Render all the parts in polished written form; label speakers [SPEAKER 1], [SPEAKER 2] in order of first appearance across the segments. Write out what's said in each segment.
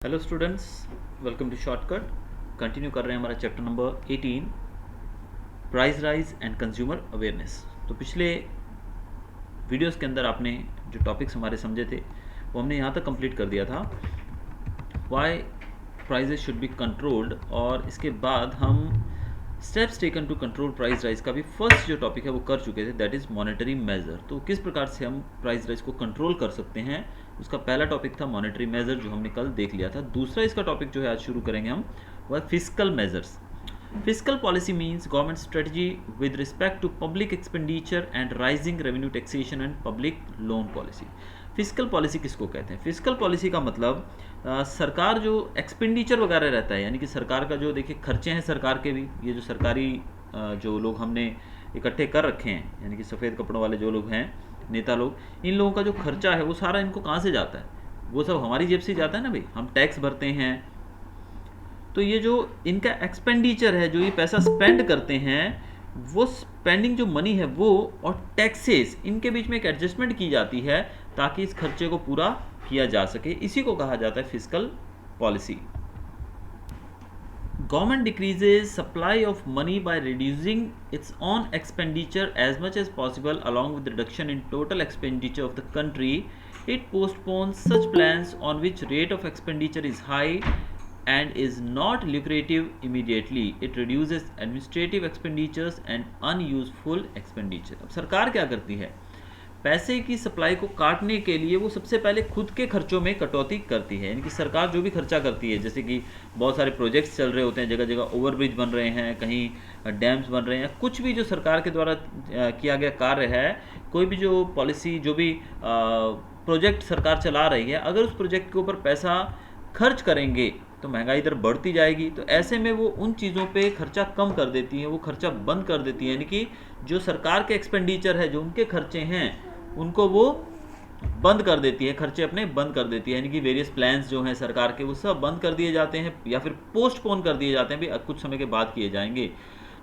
[SPEAKER 1] Hello students, welcome to shortcut. Continue कर रहे हैं हमारा chapter number 18, price rise and consumer awareness. तो पिछले वीडियोस के अंदर आपने जो टॉपिक्स हमारे समझे थे वो हमने यहाँ तक कंप्लीट कर दिया था, why prices should be controlled, और इसके बाद हम steps taken to control price rise का भी फर्स्ट जो टॉपिक है वो कर चुके थे, दैट इज़ मॉनेटरी मेजर। तो किस प्रकार से हम प्राइस राइज को कंट्रोल कर सकते हैं, उसका पहला टॉपिक था मॉनेटरी मेजर जो हमने कल देख लिया था। दूसरा इसका टॉपिक जो है आज शुरू करेंगे हम, वह fiscal measures. Fiscal policy means government strategy with respect to public expenditure and raising revenue taxation and public loan policy. Fiscal policy किसको कहते हैं? फिस्कल पॉलिसी का मतलब सरकार जो एक्सपेंडिचर वगैरह रहता है, यानी कि सरकार का जो देखिए खर्चे हैं सरकार के भी, ये जो सरकारी जो लोग हमने इकट्ठे कर रखे हैं, यानी कि सफ़ेद कपड़ों वाले जो लोग हैं, नेता लोग, इन लोगों का जो खर्चा है वो सारा इनको कहाँ से जाता है? वो सब हमारी जेब से जाता है ना भाई, हम टैक्स भरते हैं। तो ये जो इनका एक्सपेंडिचर है, जो ये पैसा स्पेंड करते हैं, वो स्पेंडिंग जो मनी है वो और टैक्सेस, इनके बीच में एक एडजस्टमेंट की जाती है ताकि इस खर्चे को पूरा किया जा सके। इसी को कहा जाता है fiscal policy. Government decreases supply of money by reducing its own expenditure as much as possible, along with reduction in total expenditure of the country. It postpones such plans on which rate of expenditure is high and is not lucrative immediately. It reduces administrative expenditures and unuseful expenditure. अब सरकार क्या करती है? पैसे की supply को काटने के लिए वो सबसे पहले खुद के खर्चों में कटौती करती है। यानी कि सरकार जो भी खर्चा करती है, जैसे कि बहुत सारे प्रोजेक्ट्स चल रहे होते हैं, जगह जगह ओवरब्रिज बन रहे हैं, कहीं डैम्स बन रहे हैं, कुछ भी जो सरकार के द्वारा किया गया कार्य है, कोई भी जो पॉलिसी, जो भी प्रोजेक्ट सरकार चला रही है, अगर उस प्रोजेक्ट के ऊपर पैसा खर्च करेंगे तो महंगाई दर बढ़ती जाएगी। तो ऐसे में वो उन चीज़ों पे खर्चा कम कर देती है, वो खर्चा बंद कर देती है। यानी कि जो सरकार के एक्सपेंडिचर है, जो उनके खर्चे हैं, उनको वो बंद कर देती है, खर्चे अपने बंद कर देती है। यानी कि वेरियस प्लान्स जो हैं सरकार के, वो सब बंद कर दिए जाते हैं या फिर पोस्टपोन कर दिए जाते हैं, भी कुछ समय के बाद किए जाएंगे।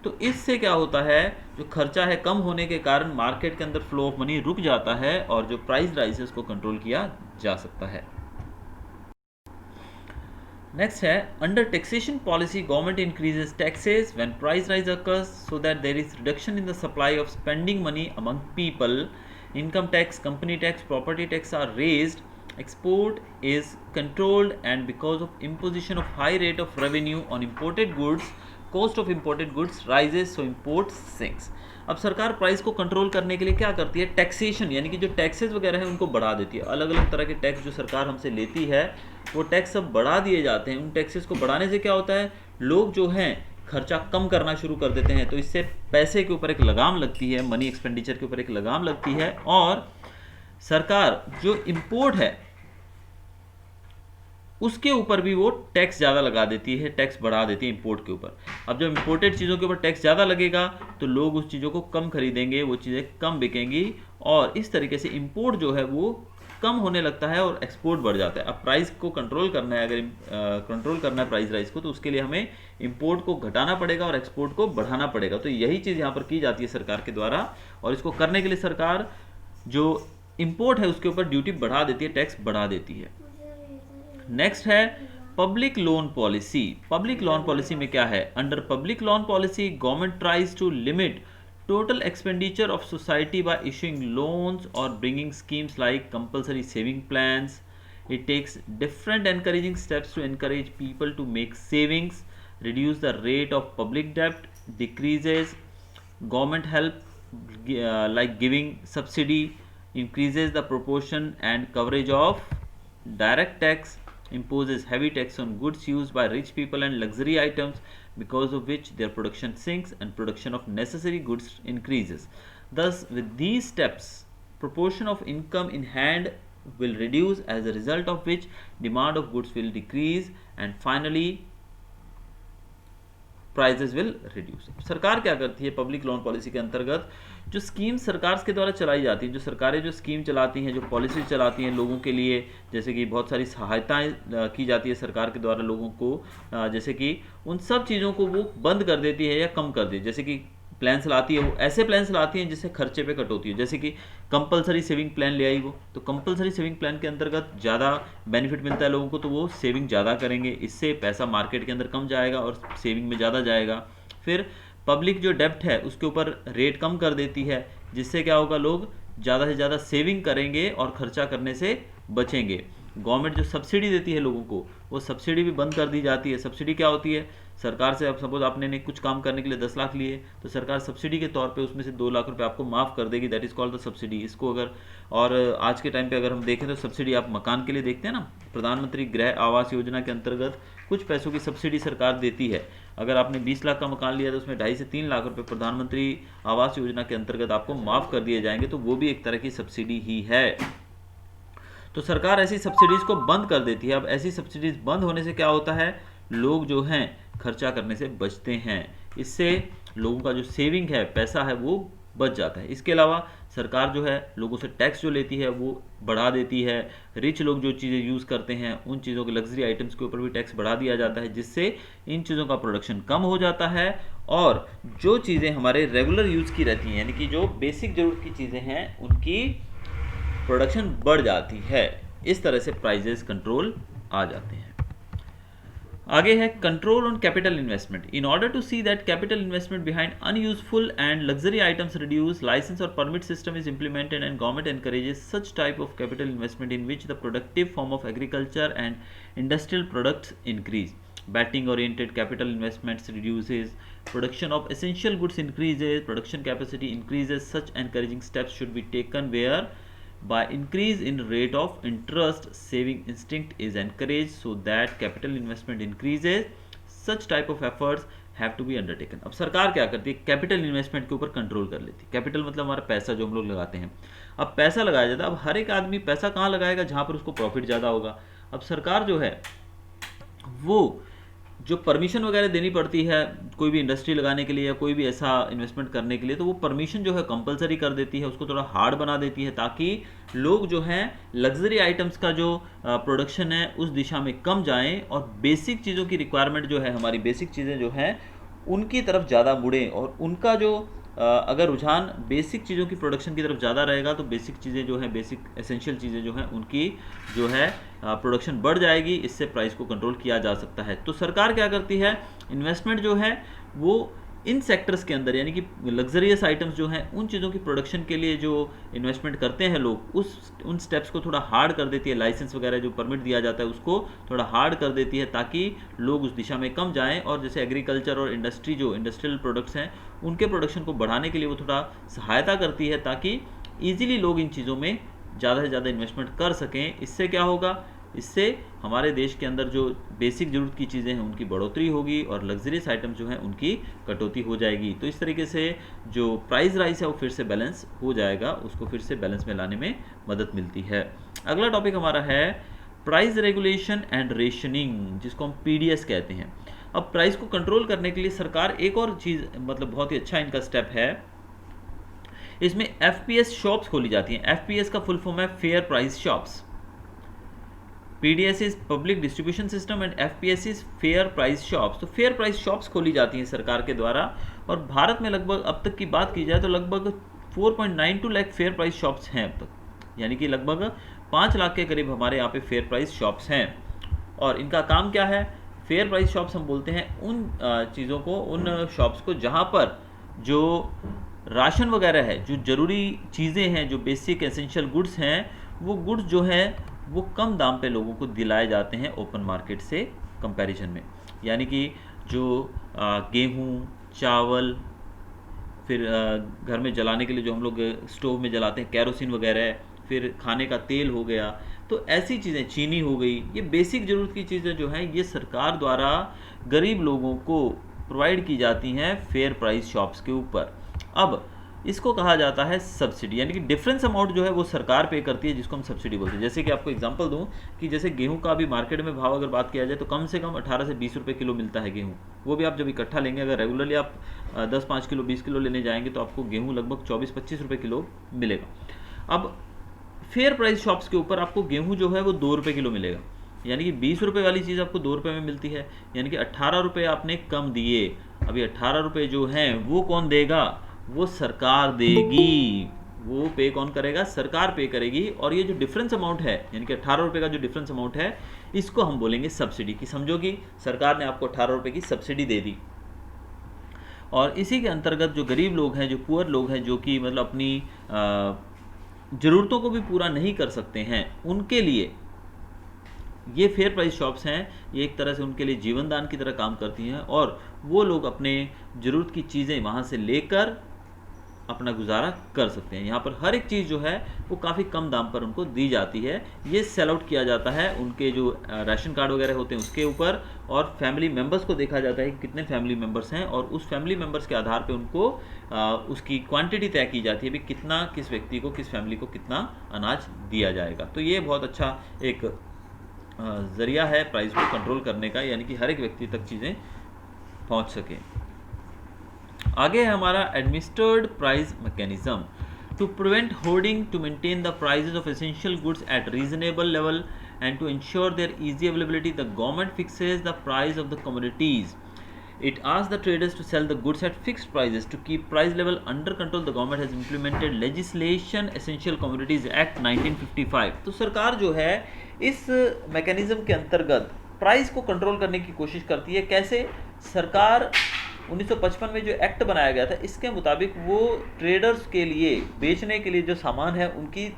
[SPEAKER 1] तो इससे क्या होता है, जो खर्चा है कम होने के कारण मार्केट के अंदर फ्लो ऑफ मनी रुक जाता है और जो प्राइस राइजेस को कंट्रोल किया जा सकता है। नेक्स्ट है, under taxation policy government increases taxes when price rise occurs so that there is reduction in the supply of spending money among people. Income tax, company tax, property tax are raised, export is controlled, and because of imposition of high rate of revenue on imported goods, cost of imported goods rises, so import sinks. अब सरकार price को control करने के लिए क्या करती है? Taxation, यानी कि जो टैक्सेस वगैरह हैं उनको बढ़ा देती है। अलग अलग तरह के टैक्स जो सरकार हमसे लेती है, वो टैक्स सब बढ़ा दिए जाते हैं। उन टैक्सेस को बढ़ाने से क्या होता है, लोग जो हैं खर्चा कम करना शुरू कर देते हैं। तो इससे पैसे के ऊपर एक लगाम लगती है, मनी एक्सपेंडिचर के ऊपर एक लगाम लगती है, और सरकार जो इंपोर्ट है उसके ऊपर भी वो टैक्स ज़्यादा लगा देती है, टैक्स बढ़ा देती है इंपोर्ट के ऊपर। अब जब इंपोर्टेड चीज़ों के ऊपर टैक्स ज़्यादा लगेगा तो लोग उस चीज़ों को कम खरीदेंगे, वो चीज़ें कम बिकेंगी, और इस तरीके से इंपोर्ट जो है वो कम होने लगता है और एक्सपोर्ट बढ़ जाता है। अब प्राइस को कंट्रोल करना है, अगर कंट्रोल करना है प्राइस राइज को, तो उसके लिए हमें इंपोर्ट को घटाना पड़ेगा और एक्सपोर्ट को बढ़ाना पड़ेगा। तो यही चीज़ यहाँ पर की जाती है सरकार के द्वारा, और इसको करने के लिए सरकार जो इंपोर्ट है उसके ऊपर ड्यूटी बढ़ा देती है, टैक्स बढ़ा देती है। नेक्स्ट है public loan policy. Public loan policy में क्या है? Under public loan policy government tries to limit total expenditure of society by issuing loans or bringing schemes like compulsory saving plans. It takes different encouraging steps to encourage people to make savings, reduce the rate of public debt, decreases government help like giving subsidy, increases the proportion and coverage of direct tax, imposes heavy tax on goods used by rich people and luxury items, because of which their production sinks and production of necessary goods increases. Thus, with these steps, proportion of income in hand will reduce, as a result of which demand of goods will decrease, and finally prices will reduce. सरकार क्या करती है public loan policy के अंतर्गत? जो scheme सरकार के द्वारा चलाई जाती है, जो सरकारें जो स्कीम चलाती हैं, जो पॉलिसी चलाती हैं लोगों के लिए, जैसे कि बहुत सारी सहायताएं की जाती है सरकार के द्वारा लोगों को, जैसे कि उन सब चीज़ों को वो बंद कर देती है या कम कर देती है। जैसे कि प्लान्स लाती है, वो ऐसे प्लान्स लाती हैं जिससे खर्चे पे कटौती हो, जैसे कि कंपलसरी सेविंग प्लान ले आई वो, तो कंपलसरी सेविंग प्लान के अंतर्गत ज़्यादा बेनिफिट मिलता है लोगों को, तो वो सेविंग ज़्यादा करेंगे, इससे पैसा मार्केट के अंदर कम जाएगा और सेविंग में ज़्यादा जाएगा। फिर पब्लिक जो डेब्ट है उसके ऊपर रेट कम कर देती है, जिससे क्या होगा, लोग ज़्यादा से ज़्यादा सेविंग करेंगे और खर्चा करने से बचेंगे। गवर्नमेंट जो सब्सिडी देती है लोगों को, वो सब्सिडी भी बंद कर दी जाती है। सब्सिडी क्या होती है, सरकार से अब सपोज आपने ने कुछ काम करने के लिए 10 लाख लिए, तो सरकार सब्सिडी के तौर पे उसमें से 2 लाख रुपए आपको माफ़ कर देगी, that is called the subsidy. इसको अगर, और आज के टाइम पे अगर हम देखें तो सब्सिडी आप मकान के लिए देखते हैं ना, प्रधानमंत्री गृह आवास योजना के अंतर्गत कुछ पैसों की सब्सिडी सरकार देती है। अगर आपने 20 लाख का मकान लिया तो उसमें 2.5 से 3 लाख रुपए प्रधानमंत्री आवास योजना के अंतर्गत आपको माफ़ कर दिए जाएंगे, तो वो भी एक तरह की सब्सिडी ही है। तो सरकार ऐसी सब्सिडीज को बंद कर देती है। अब ऐसी सब्सिडीज बंद होने से क्या होता है, लोग जो हैं खर्चा करने से बचते हैं, इससे लोगों का जो सेविंग है, पैसा है, वो बच जाता है। इसके अलावा सरकार जो है लोगों से टैक्स जो लेती है वो बढ़ा देती है। रिच लोग जो चीज़ें यूज़ करते हैं उन चीज़ों के, लग्जरी आइटम्स के ऊपर भी टैक्स बढ़ा दिया जाता है, जिससे इन चीज़ों का प्रोडक्शन कम हो जाता है और जो चीज़ें हमारे रेगुलर यूज़ की रहती हैं, यानी कि जो बेसिक ज़रूरत की चीज़ें हैं, उनकी प्रोडक्शन बढ़ जाती है। इस तरह से प्राइजेस कंट्रोल आ जाते हैं। आगे है control on capital investment. In order to see that capital investment behind unuseful and luxury items reduce, licence और permit system is implemented and government encourages such type of capital investment in which the productive form of agriculture and industrial products increase. Batting oriented capital investments reduces, production of essential goods increases, production capacity increases. Such encouraging steps should be taken where by increase in rate of interest saving instinct is encouraged so that capital investment increases. Such type of efforts have to be undertaken. अब सरकार क्या करती है, capital investment के ऊपर control कर लेती है। कैपिटल मतलब हमारा पैसा जो हम लोग लगाते हैं। अब पैसा लगाया जाता है, अब हर एक आदमी पैसा कहाँ लगाएगा, जहाँ पर उसको प्रॉफिट ज़्यादा होगा। अब सरकार जो है वो जो परमिशन वगैरह देनी पड़ती है कोई भी इंडस्ट्री लगाने के लिए या कोई भी ऐसा इन्वेस्टमेंट करने के लिए, तो वो परमिशन जो है कंपलसरी कर देती है, उसको थोड़ा हार्ड बना देती है, ताकि लोग जो हैं लग्जरी आइटम्स का जो प्रोडक्शन है उस दिशा में कम जाएं और बेसिक चीज़ों की रिक्वायरमेंट जो है, हमारी बेसिक चीज़ें जो हैं उनकी तरफ ज़्यादा मुड़ें, और उनका जो अगर रुझान बेसिक चीज़ों की प्रोडक्शन की तरफ ज़्यादा रहेगा तो बेसिक चीज़ें जो हैं, बेसिक एसेंशियल चीज़ें जो हैं, उनकी जो है प्रोडक्शन बढ़ जाएगी। इससे प्राइस को कंट्रोल किया जा सकता है। तो सरकार क्या करती है, इन्वेस्टमेंट जो है वो इन सेक्टर्स के अंदर, यानी कि लग्जरियस आइटम्स जो हैं उन चीज़ों की प्रोडक्शन के लिए जो इन्वेस्टमेंट करते हैं लोग, उन स्टेप्स को थोड़ा हार्ड कर देती है। लाइसेंस वगैरह जो परमिट दिया जाता है उसको थोड़ा हार्ड कर देती है, ताकि लोग उस दिशा में कम जाएं, और जैसे एग्रीकल्चर और इंडस्ट्री जो इंडस्ट्रियल प्रोडक्ट्स हैं उनके प्रोडक्शन को बढ़ाने के लिए वो थोड़ा सहायता करती है, ताकि ईजिली लोग इन चीज़ों में ज़्यादा से ज़्यादा इन्वेस्टमेंट कर सकें। इससे क्या होगा, इससे हमारे देश के अंदर जो बेसिक ज़रूरत की चीज़ें हैं उनकी बढ़ोतरी होगी और लग्जरियस आइटम जो हैं उनकी कटौती हो जाएगी। तो इस तरीके से जो प्राइस राइस है वो फिर से बैलेंस हो जाएगा, उसको फिर से बैलेंस में लाने में मदद मिलती है। अगला टॉपिक हमारा है प्राइस रेगुलेशन एंड रेशनिंग, जिसको हम पीडीएस कहते हैं। अब प्राइस को कंट्रोल करने के लिए सरकार एक और चीज़, मतलब बहुत ही अच्छा इनका स्टेप है, इसमें एफपीएस शॉप्स खोली जाती हैं। एफपीएस का फुल फॉर्म है fair price shops. PDS is public distribution system and FPS is fair price shops. तो फेयर प्राइस शॉप्स खोली जाती हैं सरकार के द्वारा, और भारत में लगभग, अब तक की बात की जाए तो लगभग 4.92 लाख फेयर प्राइस शॉप्स हैं अब तक, यानी कि लगभग 5 लाख के करीब हमारे यहाँ पे फेयर प्राइस शॉप्स हैं। और इनका काम क्या है, फेयर प्राइस शॉप्स हम बोलते हैं उन चीज़ों को, उन शॉप्स को जहाँ पर जो राशन वगैरह है, जो ज़रूरी चीज़ें हैं, जो बेसिक एसेंशियल गुड्स हैं, वो गुड्स जो हैं वो कम दाम पे लोगों को दिलाए जाते हैं ओपन मार्केट से कंपैरिजन में। यानी कि जो गेहूँ, चावल, फिर घर में जलाने के लिए जो हम लोग स्टोव में जलाते हैं कैरोसिन वगैरह, फिर खाने का तेल हो गया, तो ऐसी चीज़ें, चीनी हो गई, ये बेसिक ज़रूरत की चीज़ें जो हैं ये सरकार द्वारा गरीब लोगों को प्रोवाइड की जाती हैं फेयर प्राइस शॉप्स के ऊपर। अब इसको कहा जाता है सब्सिडी, यानी कि डिफरेंस अमाउंट जो है वो सरकार पे करती है, जिसको हम सब्सिडी बोलते हैं। जैसे कि आपको एग्जांपल दूं कि जैसे गेहूं का अभी मार्केट में भाव अगर बात किया जाए तो कम से कम 18 से 20 रुपये किलो मिलता है गेहूं। वो भी आप जब इकट्ठा लेंगे, अगर रेगुलरली आप 10-5 किलो 20 किलो लेने जाएंगे तो आपको गेहूँ लगभग 24-25 रुपये किलो मिलेगा। अब फेयर प्राइस शॉप्स के ऊपर आपको गेहूँ जो है वो 2 रुपये किलो मिलेगा। यानी कि 20 रुपये वाली चीज़ आपको 2 रुपये में मिलती है, यानी कि 18 रुपये आपने कम दिए। अभी 18 रुपये जो हैं वो कौन देगा? वो सरकार देगी। वो पे कौन करेगा? सरकार पे करेगी। और ये जो डिफरेंस अमाउंट है, यानी कि 18 रुपये का जो डिफरेंस अमाउंट है, इसको हम बोलेंगे सब्सिडी। की समझो कि सरकार ने आपको 18 रुपये की सब्सिडी दे दी, और इसी के अंतर्गत जो गरीब लोग हैं, जो पुअर लोग हैं, जो कि मतलब अपनी ज़रूरतों को भी पूरा नहीं कर सकते हैं, उनके लिए ये फेयर प्राइस शॉप्स हैं। ये एक तरह से उनके लिए जीवन दान की तरह काम करती हैं, और वो लोग अपने ज़रूरत की चीज़ें वहाँ से लेकर अपना गुजारा कर सकते हैं। यहाँ पर हर एक चीज़ जो है वो काफ़ी कम दाम पर उनको दी जाती है। ये सेल आउट किया जाता है उनके जो राशन कार्ड वगैरह होते हैं उसके ऊपर, और फैमिली मेम्बर्स को देखा जाता है कि कितने फैमिली मेम्बर्स हैं, और उस फैमिली मेम्बर्स के आधार पे उनको उसकी क्वांटिटी तय की जाती है भी कितना, किस व्यक्ति को, किस फैमिली को कितना अनाज दिया जाएगा। तो ये बहुत अच्छा एक ज़रिया है प्राइस को कंट्रोल करने का, यानी कि हर एक व्यक्ति तक चीज़ें पहुँच सकें। आगे है हमारा administered price mechanism. To prevent hoarding, to maintain the prices of essential goods at reasonable level and to ensure their easy availability, the government fixes the price of the commodities. It asks the traders to sell the goods at fixed prices. To keep price level under control, the government has implemented legislation Essential Commodities Act 1955. तो सरकार जो है इस mechanism के अंतर्गत price को control करने की कोशिश करती है। कैसे? सरकार 1955 में जो एक्ट बनाया गया था, इसके मुताबिक वो ट्रेडर्स के लिए बेचने के लिए जो सामान है उनकी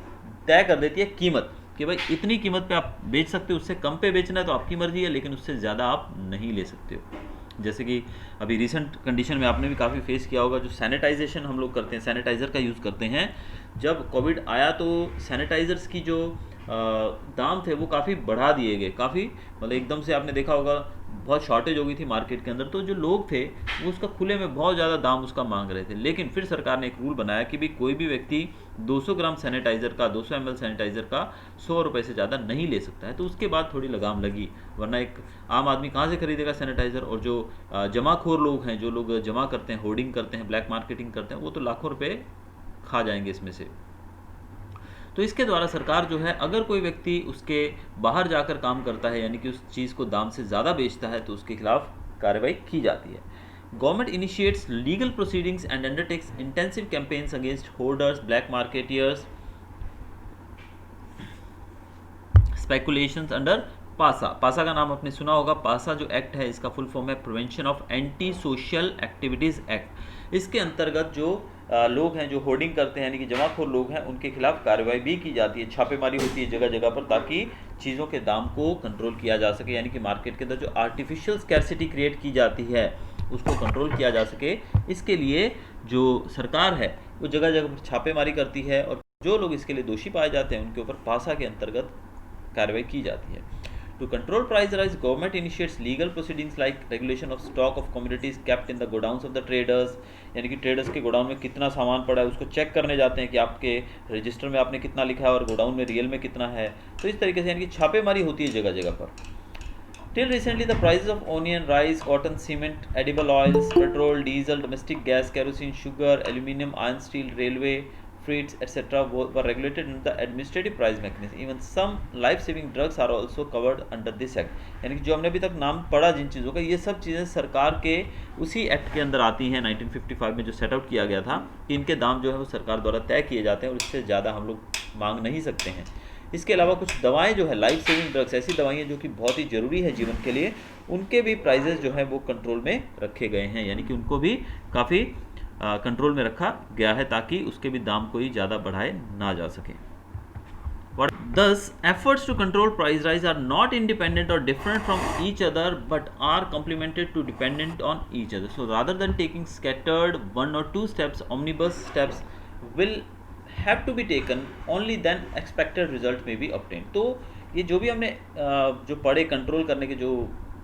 [SPEAKER 1] तय कर देती है कीमत, कि भाई इतनी कीमत पे आप बेच सकते हो, उससे कम पे बेचना है तो आपकी मर्जी है, लेकिन उससे ज़्यादा आप नहीं ले सकते हो। जैसे कि अभी रिसेंट कंडीशन में आपने भी काफ़ी फेस किया होगा, जो सैनिटाइजेशन हम लोग करते हैं, सैनिटाइज़र का यूज़ करते हैं। जब कोविड आया तो सैनिटाइज़र्स की जो दाम थे वो काफ़ी बढ़ा दिए गए, काफ़ी मतलब एकदम से आपने देखा होगा बहुत शॉर्टेज हो गई थी मार्केट के अंदर, तो जो लोग थे वो उसका खुले में बहुत ज़्यादा दाम उसका मांग रहे थे। लेकिन फिर सरकार ने एक रूल बनाया कि भी कोई भी व्यक्ति 200 ग्राम सैनिटाइज़र का, 200 ml सैनिटाइज़र का 100 रुपये से ज़्यादा नहीं ले सकता है। तो उसके बाद थोड़ी लगाम लगी, वरना एक आम आदमी कहाँ से खरीदेगा सैनिटाइज़र। और जो जमाखोर लोग हैं, जो लोग जमा करते हैं, होर्डिंग करते हैं, ब्लैक मार्केटिंग करते हैं, वो तो लाखों रुपये खा जाएंगे इसमें से। तो इसके द्वारा सरकार जो है, अगर कोई व्यक्ति उसके बाहर जाकर काम करता है, यानी कि उस चीज़ को दाम से ज़्यादा बेचता है, तो उसके खिलाफ कार्रवाई की जाती है। Government initiates legal proceedings and undertakes intensive campaigns against hoarders, black marketeers, speculations under पासा। पासा का नाम आपने सुना होगा। पासा जो एक्ट है, इसका फुल फॉर्म है prevention of anti social activities act. इसके अंतर्गत जो लोग हैं जो होर्डिंग करते हैं, यानी कि जमाखोर लोग हैं, उनके खिलाफ कार्रवाई भी की जाती है, छापेमारी होती है जगह जगह पर, ताकि चीज़ों के दाम को कंट्रोल किया जा सके, यानी कि मार्केट के अंदर जो आर्टिफिशियल स्कैर्सिटी क्रिएट की जाती है उसको कंट्रोल किया जा सके। इसके लिए जो सरकार है वो जगह जगह पर छापेमारी करती है, और जो लोग इसके लिए दोषी पाए जाते हैं उनके ऊपर पासा के अंतर्गत कार्रवाई की जाती है। To control price rise, government initiates legal proceedings like regulation of stock of commodities kept in the godowns of the traders, यानी कि ट्रेडर्स के गोडाउन में कितना सामान पड़ा है उसको चेक करने जाते हैं कि आपके रजिस्टर में आपने कितना लिखा है और गोडाउन में रियल में कितना है। तो इस तरीके से यानी कि छापेमारी होती है जगह जगह पर। Till recently, the prices of onion, rice, cotton, cement, edible oils, petrol, diesel, domestic gas, kerosene, sugar, aluminium, iron, steel, railway freights, etc. were regulated in the administrative price mechanism. Even some life-saving drugs are also covered under this act. यानी कि जो हमने अभी तक नाम पढ़ा जिन चीज़ों का, ये सब चीज़ें सरकार के उसी एक्ट के अंदर आती हैं 1955 में, जो सेट आउट किया गया था कि इनके दाम जो है वो सरकार द्वारा तय किए जाते हैं और इससे ज़्यादा हम लोग मांग नहीं सकते हैं। इसके अलावा कुछ दवाएं जो है, लाइफ सेविंग ड्रग्स, ऐसी दवाइयाँ जो कि बहुत ही ज़रूरी है जीवन के लिए, उनके भी प्राइजेस जो है वो कंट्रोल में रखे गए हैं, यानी कि उनको भी काफ़ी कंट्रोल में रखा गया है ताकि उसके भी दाम कोई ज़्यादा बढ़ाए ना जा सके। Thus, efforts to control price rise are not independent or different from each other, but are complemented to dependent on each other. So, rather than taking scattered one or two steps, omnibus steps will have to be taken. Only then expected result may be obtained. तो ये जो भी हमने जो पढ़े control करने के जो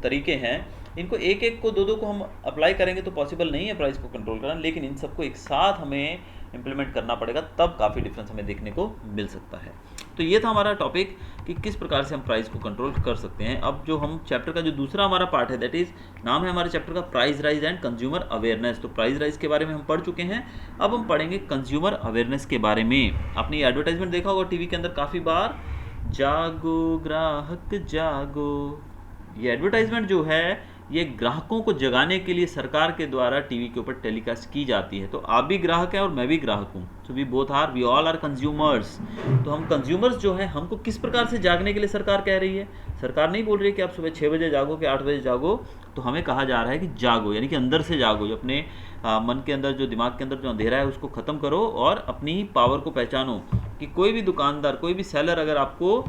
[SPEAKER 1] तरीके हैं, इनको एक एक को, दो को हम अप्लाई करेंगे तो पॉसिबल नहीं है प्राइस को कंट्रोल करना, लेकिन इन सबको एक साथ हमें इम्प्लीमेंट करना पड़ेगा, तब काफ़ी डिफरेंस हमें देखने को मिल सकता है। तो ये था हमारा टॉपिक कि किस प्रकार से हम प्राइस को कंट्रोल कर सकते हैं। अब जो हम चैप्टर का जो दूसरा हमारा पार्ट है, दैट इज़ नाम है हमारे चैप्टर का price rise and consumer awareness. तो प्राइस राइज के बारे में हम पढ़ चुके हैं, अब हम पढ़ेंगे कंज्यूमर अवेयरनेस के बारे में। आपने ये एडवर्टाइजमेंट देखा होगा टीवी के अंदर काफ़ी बार, जागो ग्राहक जागो। ये एडवर्टाइजमेंट जो है ये ग्राहकों को जगाने के लिए सरकार के द्वारा टीवी के ऊपर टेलीकास्ट की जाती है। तो आप भी ग्राहक हैं और मैं भी ग्राहक हूँ, so we both are, we all are consumers. तो हम कंज्यूमर्स जो है, हमको किस प्रकार से जागने के लिए सरकार कह रही है? सरकार नहीं बोल रही है कि आप सुबह 6 बजे जागो कि 8 बजे जागो, तो हमें कहा जा रहा है कि जागो, यानी कि अंदर से जागो, जो अपने मन के अंदर, जो दिमाग के अंदर जो अंधेरा है उसको ख़त्म करो और अपनी ही पावर को पहचानो कि कोई भी दुकानदार, कोई भी सेलर अगर आपको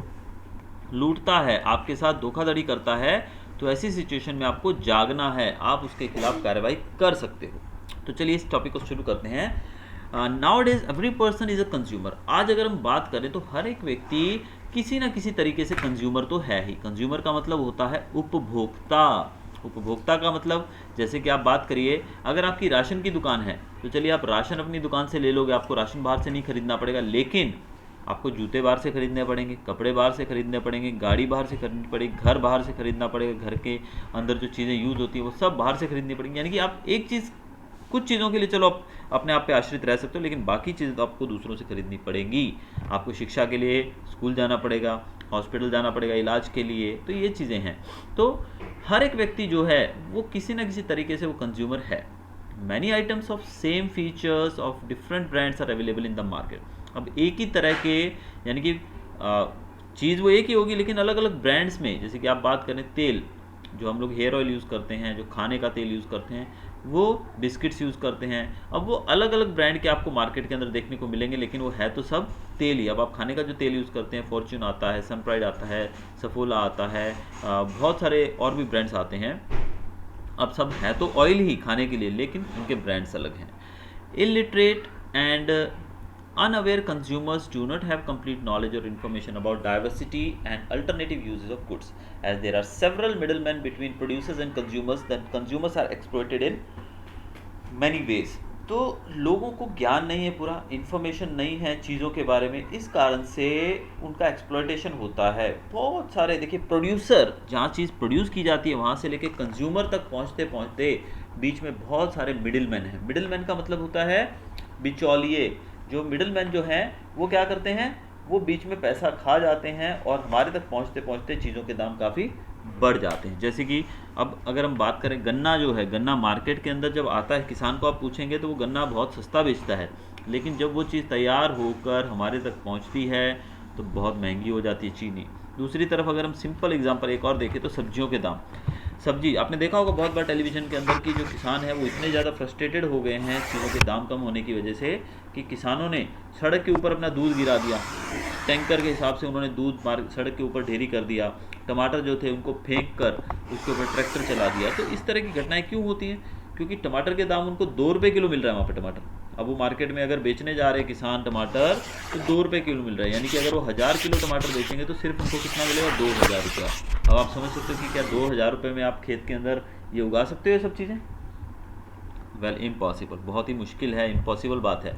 [SPEAKER 1] लूटता है, आपके साथ धोखाधड़ी करता है, तो ऐसी सिचुएशन में आपको जागना है, आप उसके खिलाफ कार्रवाई कर सकते हो। तो चलिए इस टॉपिक को शुरू करते हैं। Now days every person is a consumer. आज अगर हम बात करें तो हर एक व्यक्ति किसी ना किसी तरीके से कंज्यूमर तो है ही। कंज्यूमर का मतलब होता है उपभोक्ता। उपभोक्ता का मतलब, जैसे कि आप बात करिए, अगर आपकी राशन की दुकान है तो चलिए आप राशन अपनी दुकान से ले लोगे, आपको राशन बाहर से नहीं खरीदना पड़ेगा, लेकिन आपको जूते बाहर से खरीदने पड़ेंगे, कपड़े बाहर से खरीदने पड़ेंगे, गाड़ी बाहर से खरीदनी पड़ेगी, घर बाहर से खरीदना पड़ेगा, घर के अंदर जो चीज़ें यूज़ होती हैं वो सब बाहर से खरीदनी पड़ेंगी। यानी कि आप एक चीज़, कुछ चीज़ों के लिए चलो आप अपने आप पे आश्रित रह सकते हो, लेकिन बाकी चीज़ें तो आपको दूसरों से खरीदनी पड़ेंगी। आपको शिक्षा के लिए स्कूल जाना पड़ेगा, हॉस्पिटल जाना पड़ेगा इलाज के लिए, तो ये चीज़ें हैं। तो हर एक व्यक्ति जो है वो किसी न किसी तरीके से वो कंज्यूमर है। Many items of same features of different brands are available in the market. अब एक ही तरह के, यानी कि चीज़ वो एक ही होगी लेकिन अलग अलग ब्रांड्स में, जैसे कि आप बात करें तेल, जो हम लोग हेयर ऑयल यूज़ करते हैं, जो खाने का तेल यूज़ करते हैं, वो बिस्किट्स यूज़ करते हैं। अब वो अलग अलग ब्रांड के आपको मार्केट के अंदर देखने को मिलेंगे, लेकिन वो है तो सब तेल ही। अब आप खाने का जो तेल यूज़ करते हैं, फॉर्च्यून आता है, सनप्राइड आता है, सफोला आता है, बहुत सारे और भी ब्रांड्स आते हैं। अब सब है तो ऑयल ही खाने के लिए, लेकिन उनके ब्रांड्स अलग हैं। Illiterate and unaware consumers do not have complete knowledge or information about diversity and alternative uses of goods, as there are several middlemen between producers and consumers, that consumers are exploited in many ways। तो लोगों को ज्ञान नहीं है, पूरा information नहीं है चीज़ों के बारे में, इस कारण से उनका एक्सप्लॉयटेशन होता है। बहुत सारे, देखिए, प्रोड्यूसर, जहाँ चीज़ प्रोड्यूस की जाती है वहाँ से लेके कंज्यूमर तक पहुँचते पहुँचते बीच में बहुत सारे मिडिलमैन हैं। मिडिलमैन का मतलब होता है बिचौलिए। जो मिडिलमैन जो हैं वो क्या करते हैं, वो बीच में पैसा खा जाते हैं और हमारे तक पहुंचते पहुंचते चीज़ों के दाम काफ़ी बढ़ जाते हैं। जैसे कि अब अगर हम बात करें, गन्ना जो है, गन्ना मार्केट के अंदर जब आता है, किसान को आप पूछेंगे तो वो गन्ना बहुत सस्ता बेचता है, लेकिन जब वो चीज़ तैयार होकर हमारे तक पहुंचती है तो बहुत महंगी हो जाती है चीनी। दूसरी तरफ अगर हम सिंपल एग्जांपल एक और देखें तो सब्जियों के दाम। सब्जी आपने देखा होगा बहुत बार टेलीविज़न के अंदर कि जो किसान है वो इतने ज़्यादा फ्रस्ट्रेटेड हो गए हैं चीज़ों के दाम कम होने की वजह से कि किसानों ने सड़क के ऊपर अपना दूध गिरा दिया, टैंकर के हिसाब से उन्होंने दूध सड़क के ऊपर ढेरी कर दिया, टमाटर जो थे उनको फेंक कर उसके ऊपर ट्रैक्टर चला दिया। तो इस तरह की घटनाएं क्यों होती हैं? क्योंकि टमाटर के दाम उनको 2 रुपये किलो मिल रहा है वहाँ पर टमाटर। अब वो मार्केट में अगर बेचने जा रहे हैं किसान टमाटर तो 2 रुपये किलो मिल रहा है, यानी कि अगर वो 1000 किलो टमाटर बेचेंगे तो सिर्फ उनको कितना मिलेगा, 2000 रुपया। अब आप समझ सकते हो कि क्या 2000 रुपये में आप खेत के अंदर ये उगा सकते हो ये सब चीज़ें? वेल, इम्पॉसिबल, बहुत ही मुश्किल है, इम्पॉसिबल बात है।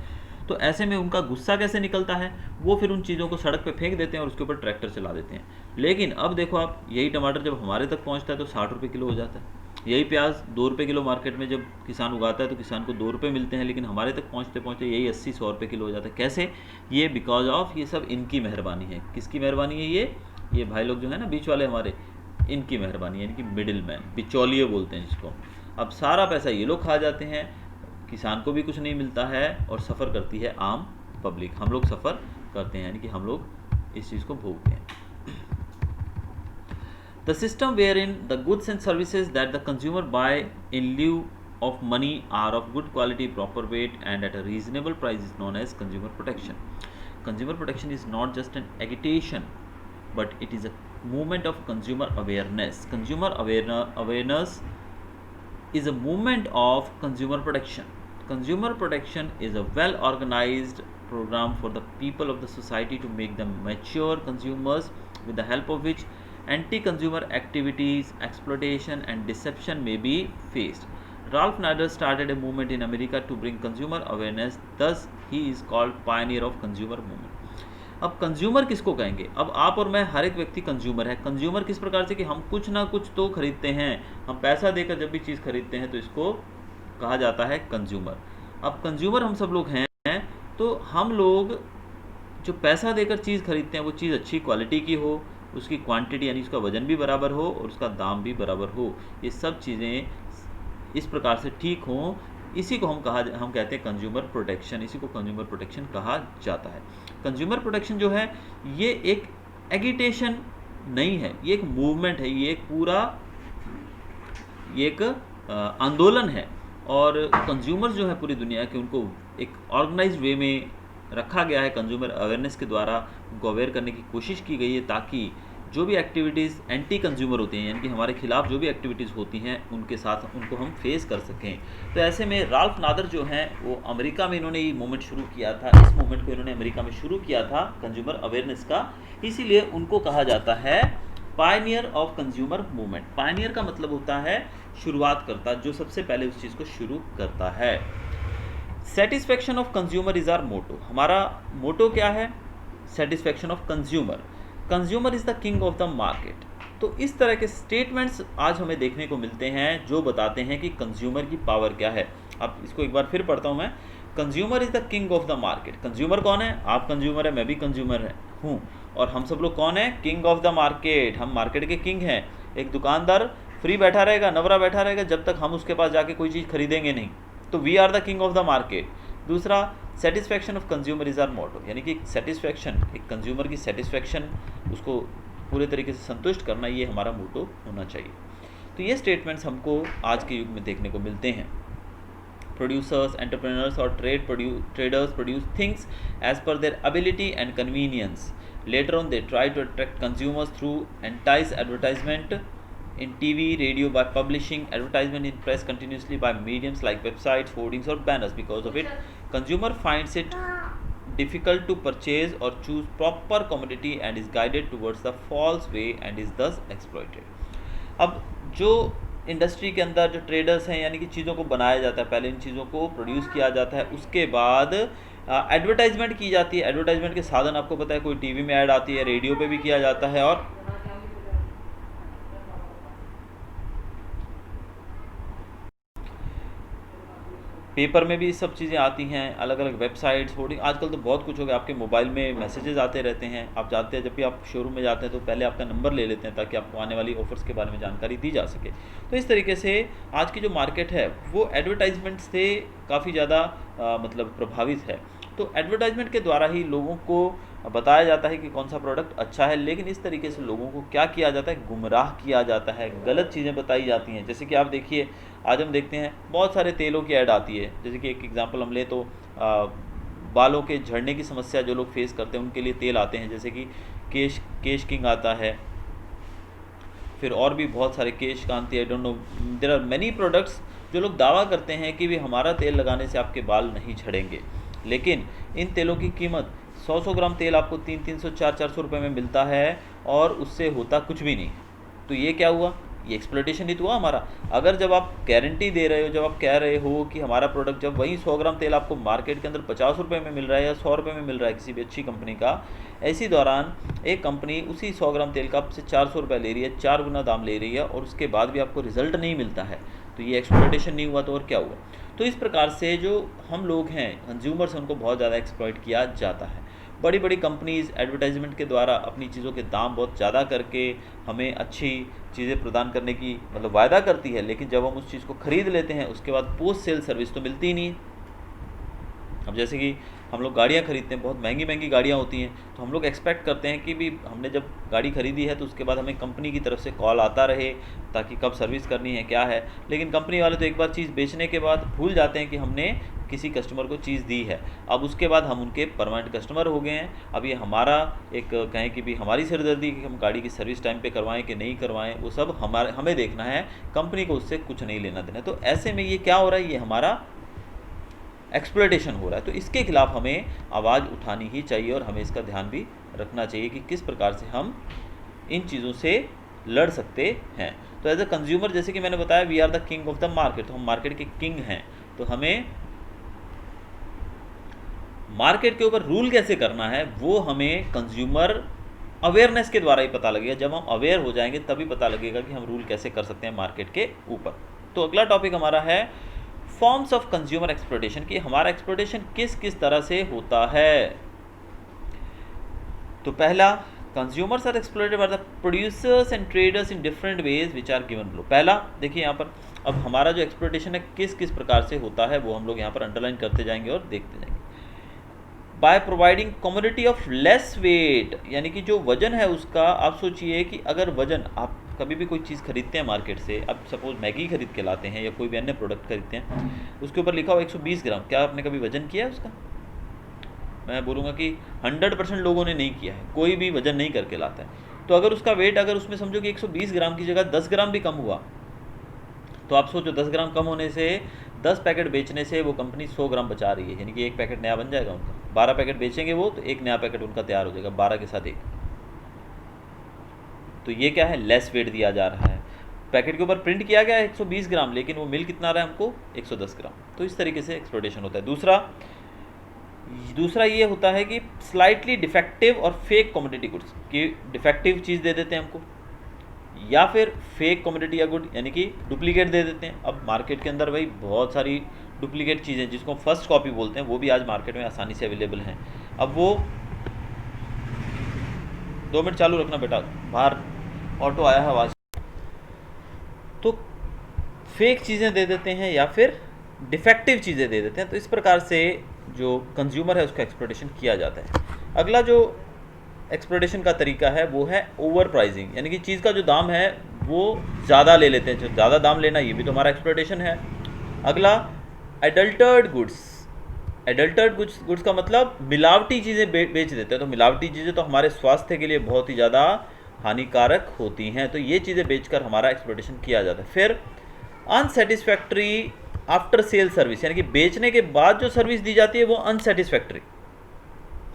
[SPEAKER 1] तो ऐसे में उनका गुस्सा कैसे निकलता है, वो फिर उन चीज़ों को सड़क पे फेंक देते हैं और उसके ऊपर ट्रैक्टर चला देते हैं। लेकिन अब देखो आप, यही टमाटर जब हमारे तक पहुंचता है तो 60 रुपये किलो हो जाता है। यही प्याज 2 रुपये किलो मार्केट में जब किसान उगाता है तो किसान को 2 रुपये मिलते हैं, लेकिन हमारे तक पहुंचते पहुंचते यही 80-100 रुपये किलो हो जाता है। कैसे? ये बिकॉज ऑफ, ये सब इनकी मेहरबानी है। किसकी मेहरबानी है? ये भाई लोग जो है ना बीच वाले हमारे, इनकी मेहरबानी, यानी कि मिडिल मैन, बिचौलिए बोलते हैं जिसको। अब सारा पैसा ये लोग खा जाते हैं, किसान को भी कुछ नहीं मिलता है और सफ़र करती है आम पब्लिक। हम लोग सफ़र करते हैं, यानी कि हम लोग इस चीज़ को भोगते हैं। The system wherein the goods and services that the consumer buy in lieu of money are of good quality, proper weight and at a reasonable price is known as consumer protection. Consumer protection is not just an agitation, but it is a movement of consumer awareness. Consumer awareness is a movement of consumer protection. Consumer protection is a well organized program for the people of the society to make them mature consumers, with the help of which anti-consumer activities, exploitation and deception may be faced. Ralph Nader started a movement in America to bring consumer awareness, thus he is called pioneer of consumer movement. अब consumer किसको कहेंगे? अब आप और मैं, हर एक व्यक्ति consumer है। कंज्यूमर किस प्रकार से कि हम कुछ ना कुछ तो खरीदते हैं, हम पैसा देकर जब भी चीज़ खरीदते हैं तो इसको कहा जाता है कंज्यूमर। अब कंज्यूमर हम सब लोग हैं, तो हम लोग जो पैसा देकर चीज़ खरीदते हैं वो चीज़ अच्छी क्वालिटी की हो, उसकी क्वांटिटी यानी उसका वज़न भी बराबर हो और उसका दाम भी बराबर हो, ये सब चीज़ें इस प्रकार से ठीक हों, इसी को हम कहते हैं कंज्यूमर प्रोटेक्शन, इसी को कंज्यूमर प्रोटेक्शन कहा जाता है। कंज्यूमर प्रोटेक्शन जो है ये एक एगिटेशन नहीं है, ये एक मूवमेंट है, ये एक आंदोलन है। और कंज्यूमर्स जो है पूरी दुनिया के, उनको एक ऑर्गेनाइज्ड वे में रखा गया है, कंज्यूमर अवेयरनेस के द्वारा उनको अवेयर करने की कोशिश की गई है, ताकि जो भी एक्टिविटीज़ एंटी कंज्यूमर होती हैं, यानी कि हमारे खिलाफ जो भी एक्टिविटीज़ होती हैं उनके साथ उनको हम फेस कर सकें। तो ऐसे में राल्फ नादर जो हैं वो अमेरिका में इन्होंने ये मूवमेंट शुरू किया था, इस मूवमेंट को इन्होंने अमेरिका में शुरू किया था कंज्यूमर अवेयरनेस का, इसीलिए उनको कहा जाता है Pioneer of consumer movement. Pioneer का मतलब होता है शुरुआत करता, जो सबसे पहले उस चीज़ को शुरू करता है। Satisfaction of consumer is our motto. हमारा मोटो क्या है? Satisfaction of consumer. Consumer is the king of the market. तो इस तरह के स्टेटमेंट्स आज हमें देखने को मिलते हैं जो बताते हैं कि कंज्यूमर की पावर क्या है। अब इसको एक बार फिर पढ़ता हूँ मैं। Consumer is the king of the market. Consumer कौन है? आप कंज्यूमर है, मैं भी कंज्यूमर हूँ, और हम सब लोग कौन है? King of the market. हम मार्केट के किंग हैं। एक दुकानदार फ्री बैठा रहेगा, नवरा बैठा रहेगा, जब तक हम उसके पास जाके कोई चीज़ खरीदेंगे नहीं। तो we are the king of the market. दूसरा, satisfaction of consumer is our motto, यानी कि सेटिस्फैक्शन, एक कंज्यूमर की सेटिस्फैक्शन, उसको पूरे तरीके से संतुष्ट करना, ये हमारा मोटो होना चाहिए। तो ये स्टेटमेंट्स हमको आज के युग में देखने को मिलते हैं। प्रोड्यूसर्स, एंटरप्रेन्योर्स और traders produce things as per their ability and convenience. Later on, they try to attract consumers through entice advertisement in TV, radio, by publishing advertisement in press continuously by mediums like websites, hoardings or banners. Because of it, consumer finds it difficult to purchase or choose proper commodity and is guided towards the false way and is thus exploited. अब जो industry के अंदर जो traders हैं, यानी कि चीज़ों को बनाया जाता है, पहले इन चीज़ों को प्रोड्यूस किया जाता है, उसके बाद एडवर्टाइजमेंट की जाती है। एडवर्टाइजमेंट के साधन आपको पता है, कोई टीवी में ऐड आती है, रेडियो पे भी किया जाता है, और पेपर में भी सब चीज़ें आती हैं, अलग अलग वेबसाइट्स, होर्डिंग, आजकल तो बहुत कुछ हो गया। आपके मोबाइल में मैसेजेस आते रहते हैं, आप जाते हैं, जब भी आप शोरूम में जाते हैं तो पहले आपका नंबर ले लेते हैं ताकि आपको आने वाली ऑफर्स के बारे में जानकारी दी जा सके। तो इस तरीके से आज की जो मार्केट है वो एडवर्टाइजमेंट से काफ़ी ज़्यादा मतलब प्रभावित है। तो एडवर्टाइजमेंट के द्वारा ही लोगों को बताया जाता है कि कौन सा प्रोडक्ट अच्छा है, लेकिन इस तरीके से लोगों को क्या किया जाता है? गुमराह किया जाता है, गलत चीज़ें बताई जाती हैं। जैसे कि आप देखिए, आज हम देखते हैं बहुत सारे तेलों की ऐड आती है। जैसे कि एक एग्जांपल हम लें तो बालों के झड़ने की समस्या जो लोग फेस करते हैं उनके लिए तेल आते हैं, जैसे कि केश किंग आता है, फिर और भी बहुत सारे, Kesh Kanti, I don't know, there are many products जो लोग दावा करते हैं कि भी हमारा तेल लगाने से आपके बाल नहीं झड़ेंगे, लेकिन इन तेलों की कीमत 100 ग्राम तेल आपको 300, 400 रुपये में मिलता है और उससे होता कुछ भी नहीं। तो ये क्या हुआ? ये एक्सप्लॉयटेशन ही तो हुआ हमारा। अगर जब आप गारंटी दे रहे हो, जब आप कह रहे हो कि हमारा प्रोडक्ट, जब वही 100 ग्राम तेल आपको मार्केट के अंदर 50 रुपये में मिल रहा है या 100 रुपये में मिल रहा है किसी भी अच्छी कंपनी का, ऐसी दौरान एक कंपनी उसी 100 ग्राम तेल का आपसे 400 रुपये ले रही है, 4 गुना दाम ले रही है, और उसके बाद भी आपको रिजल्ट नहीं मिलता है, तो ये एक्सप्लॉयटेशन नहीं हुआ तो और क्या हुआ? तो इस प्रकार से जो हम लोग हैं कंज्यूमर्स, उनको बहुत ज़्यादा एक्सप्लॉयट किया जाता है। बड़ी बड़ी कंपनीज़ एडवर्टाइजमेंट के द्वारा अपनी चीज़ों के दाम बहुत ज़्यादा करके हमें अच्छी चीज़ें प्रदान करने की मतलब वायदा करती है, लेकिन जब हम उस चीज़ को ख़रीद लेते हैं उसके बाद पोस्ट सेल सर्विस तो मिलती ही नहीं है। अब जैसे कि हम लोग गाड़ियाँ खरीदते हैं, बहुत महंगी महंगी गाड़ियाँ होती हैं, तो हम लोग एक्सपेक्ट करते हैं कि भी हमने जब गाड़ी खरीदी है तो उसके बाद हमें कंपनी की तरफ से कॉल आता रहे ताकि कब सर्विस करनी है, क्या है। लेकिन कंपनी वाले तो एक बार चीज़ बेचने के बाद भूल जाते हैं कि हमने किसी कस्टमर को चीज़ दी है। अब उसके बाद हम उनके परमानेंट कस्टमर हो गए हैं। अब ये हमारा एक कहें कि भी हमारी सिरदर्दी कि हम गाड़ी की सर्विस टाइम पे करवाएं कि नहीं करवाएं, वो सब हमें देखना है, कंपनी को उससे कुछ नहीं लेना देना। तो ऐसे में ये क्या हो रहा है? ये हमारा एक्सप्लॉयटेशन हो रहा है। तो इसके खिलाफ हमें आवाज़ उठानी ही चाहिए और हमें इसका ध्यान भी रखना चाहिए कि किस प्रकार से हम इन चीज़ों से लड़ सकते हैं। तो एज अ कंज्यूमर, जैसे कि मैंने बताया, we are the king of the market, तो हम मार्केट के किंग हैं। तो हमें मार्केट के ऊपर रूल कैसे करना है वो हमें कंज्यूमर अवेयरनेस के द्वारा ही पता लगेगा। जब हम अवेयर हो जाएंगे तभी पता लगेगा कि हम रूल कैसे कर सकते हैं मार्केट के ऊपर। तो अगला टॉपिक हमारा है फॉर्म्स ऑफ कंज्यूमर एक्सप्लॉयटेशन, कि हमारा एक्सप्लॉयटेशन किस किस तरह से होता है। तो पहला, consumers are exploited by the producers and traders in different ways which are given below. पहला देखिए यहाँ पर, अब हमारा जो एक्सप्लॉइटेशन है किस किस प्रकार से होता है वो हम लोग यहाँ पर अंडरलाइन करते जाएंगे और देखते जाएंगे। By providing commodity of less weight, यानी कि जो वजन है उसका, आप सोचिए कि अगर वजन, आप कभी भी कोई चीज़ खरीदते हैं मार्केट से, अब सपोज मैगी खरीद के लाते हैं या कोई भी अन्य प्रोडक्ट खरीदते हैं, उसके ऊपर लिखा हो 120 ग्राम, क्या आपने कभी वजन किया है उसका? मैं बोलूँगा कि 100% लोगों ने नहीं किया है, कोई भी वजन नहीं करके लाता है। तो अगर उसका वेट, अगर उसमें समझो कि 120 ग्राम की जगह 10 ग्राम भी कम हुआ, तो आप सोचो 10 ग्राम कम होने से, 10 पैकेट बेचने से वो कंपनी 100 ग्राम बचा रही है, यानी कि एक पैकेट नया बन जाएगा उनका। 12 पैकेट बेचेंगे वो, तो एक नया पैकेट उनका तैयार हो जाएगा, 12 के साथ एक। तो ये क्या है, लेस वेट दिया जा रहा है। पैकेट के ऊपर प्रिंट किया गया है 120 ग्राम, लेकिन वो मिल कितना रहा है हमको, 110 ग्राम। तो इस तरीके से एक्सप्लॉइटेशन होता है। दूसरा ये होता है कि स्लाइटली डिफेक्टिव और फेक कमोडिटी गुड्स, कि डिफेक्टिव चीज़ दे देते हैं हमको, या फिर फेक कमोडिटी या गुड, यानी कि डुप्लीकेट दे देते हैं। अब मार्केट के अंदर भाई बहुत सारी डुप्लीकेट चीज़ें, जिसको फर्स्ट कॉपी बोलते हैं, वो भी आज मार्केट में आसानी से अवेलेबल हैं। अब वो 2 मिनट चालू रखना बेटा, बाहर ऑटो आया है आवाज़। तो फेक चीज़ें दे देते हैं या फिर डिफेक्टिव चीज़ें दे देते हैं। तो इस प्रकार से जो कंज्यूमर है उसका एक्सप्लॉइटेशन किया जाता है। अगला जो एक्सप्लॉइटेशन का तरीका है वो है ओवर प्राइसिंग, यानी कि चीज़ का जो दाम है वो ज़्यादा ले लेते हैं। जो ज़्यादा दाम लेना, ये भी तो हमारा एक्सप्लॉइटेशन है। अगला, एडल्टर्ड गुड्स। एडल्टर्ड गुड्स का मतलब मिलावटी चीज़ें बेच देते हैं। तो मिलावटी चीज़ें तो हमारे स्वास्थ्य के लिए बहुत ही ज़्यादा हानिकारक होती हैं, तो ये चीज़ें बेचकर हमारा एक्सप्लॉइटेशन किया जाता है। फिर अनसेटिस्फैक्ट्री आफ्टर सेल सर्विस, यानी कि बेचने के बाद जो सर्विस दी जाती है वो अनसेटिस्फैक्ट्री।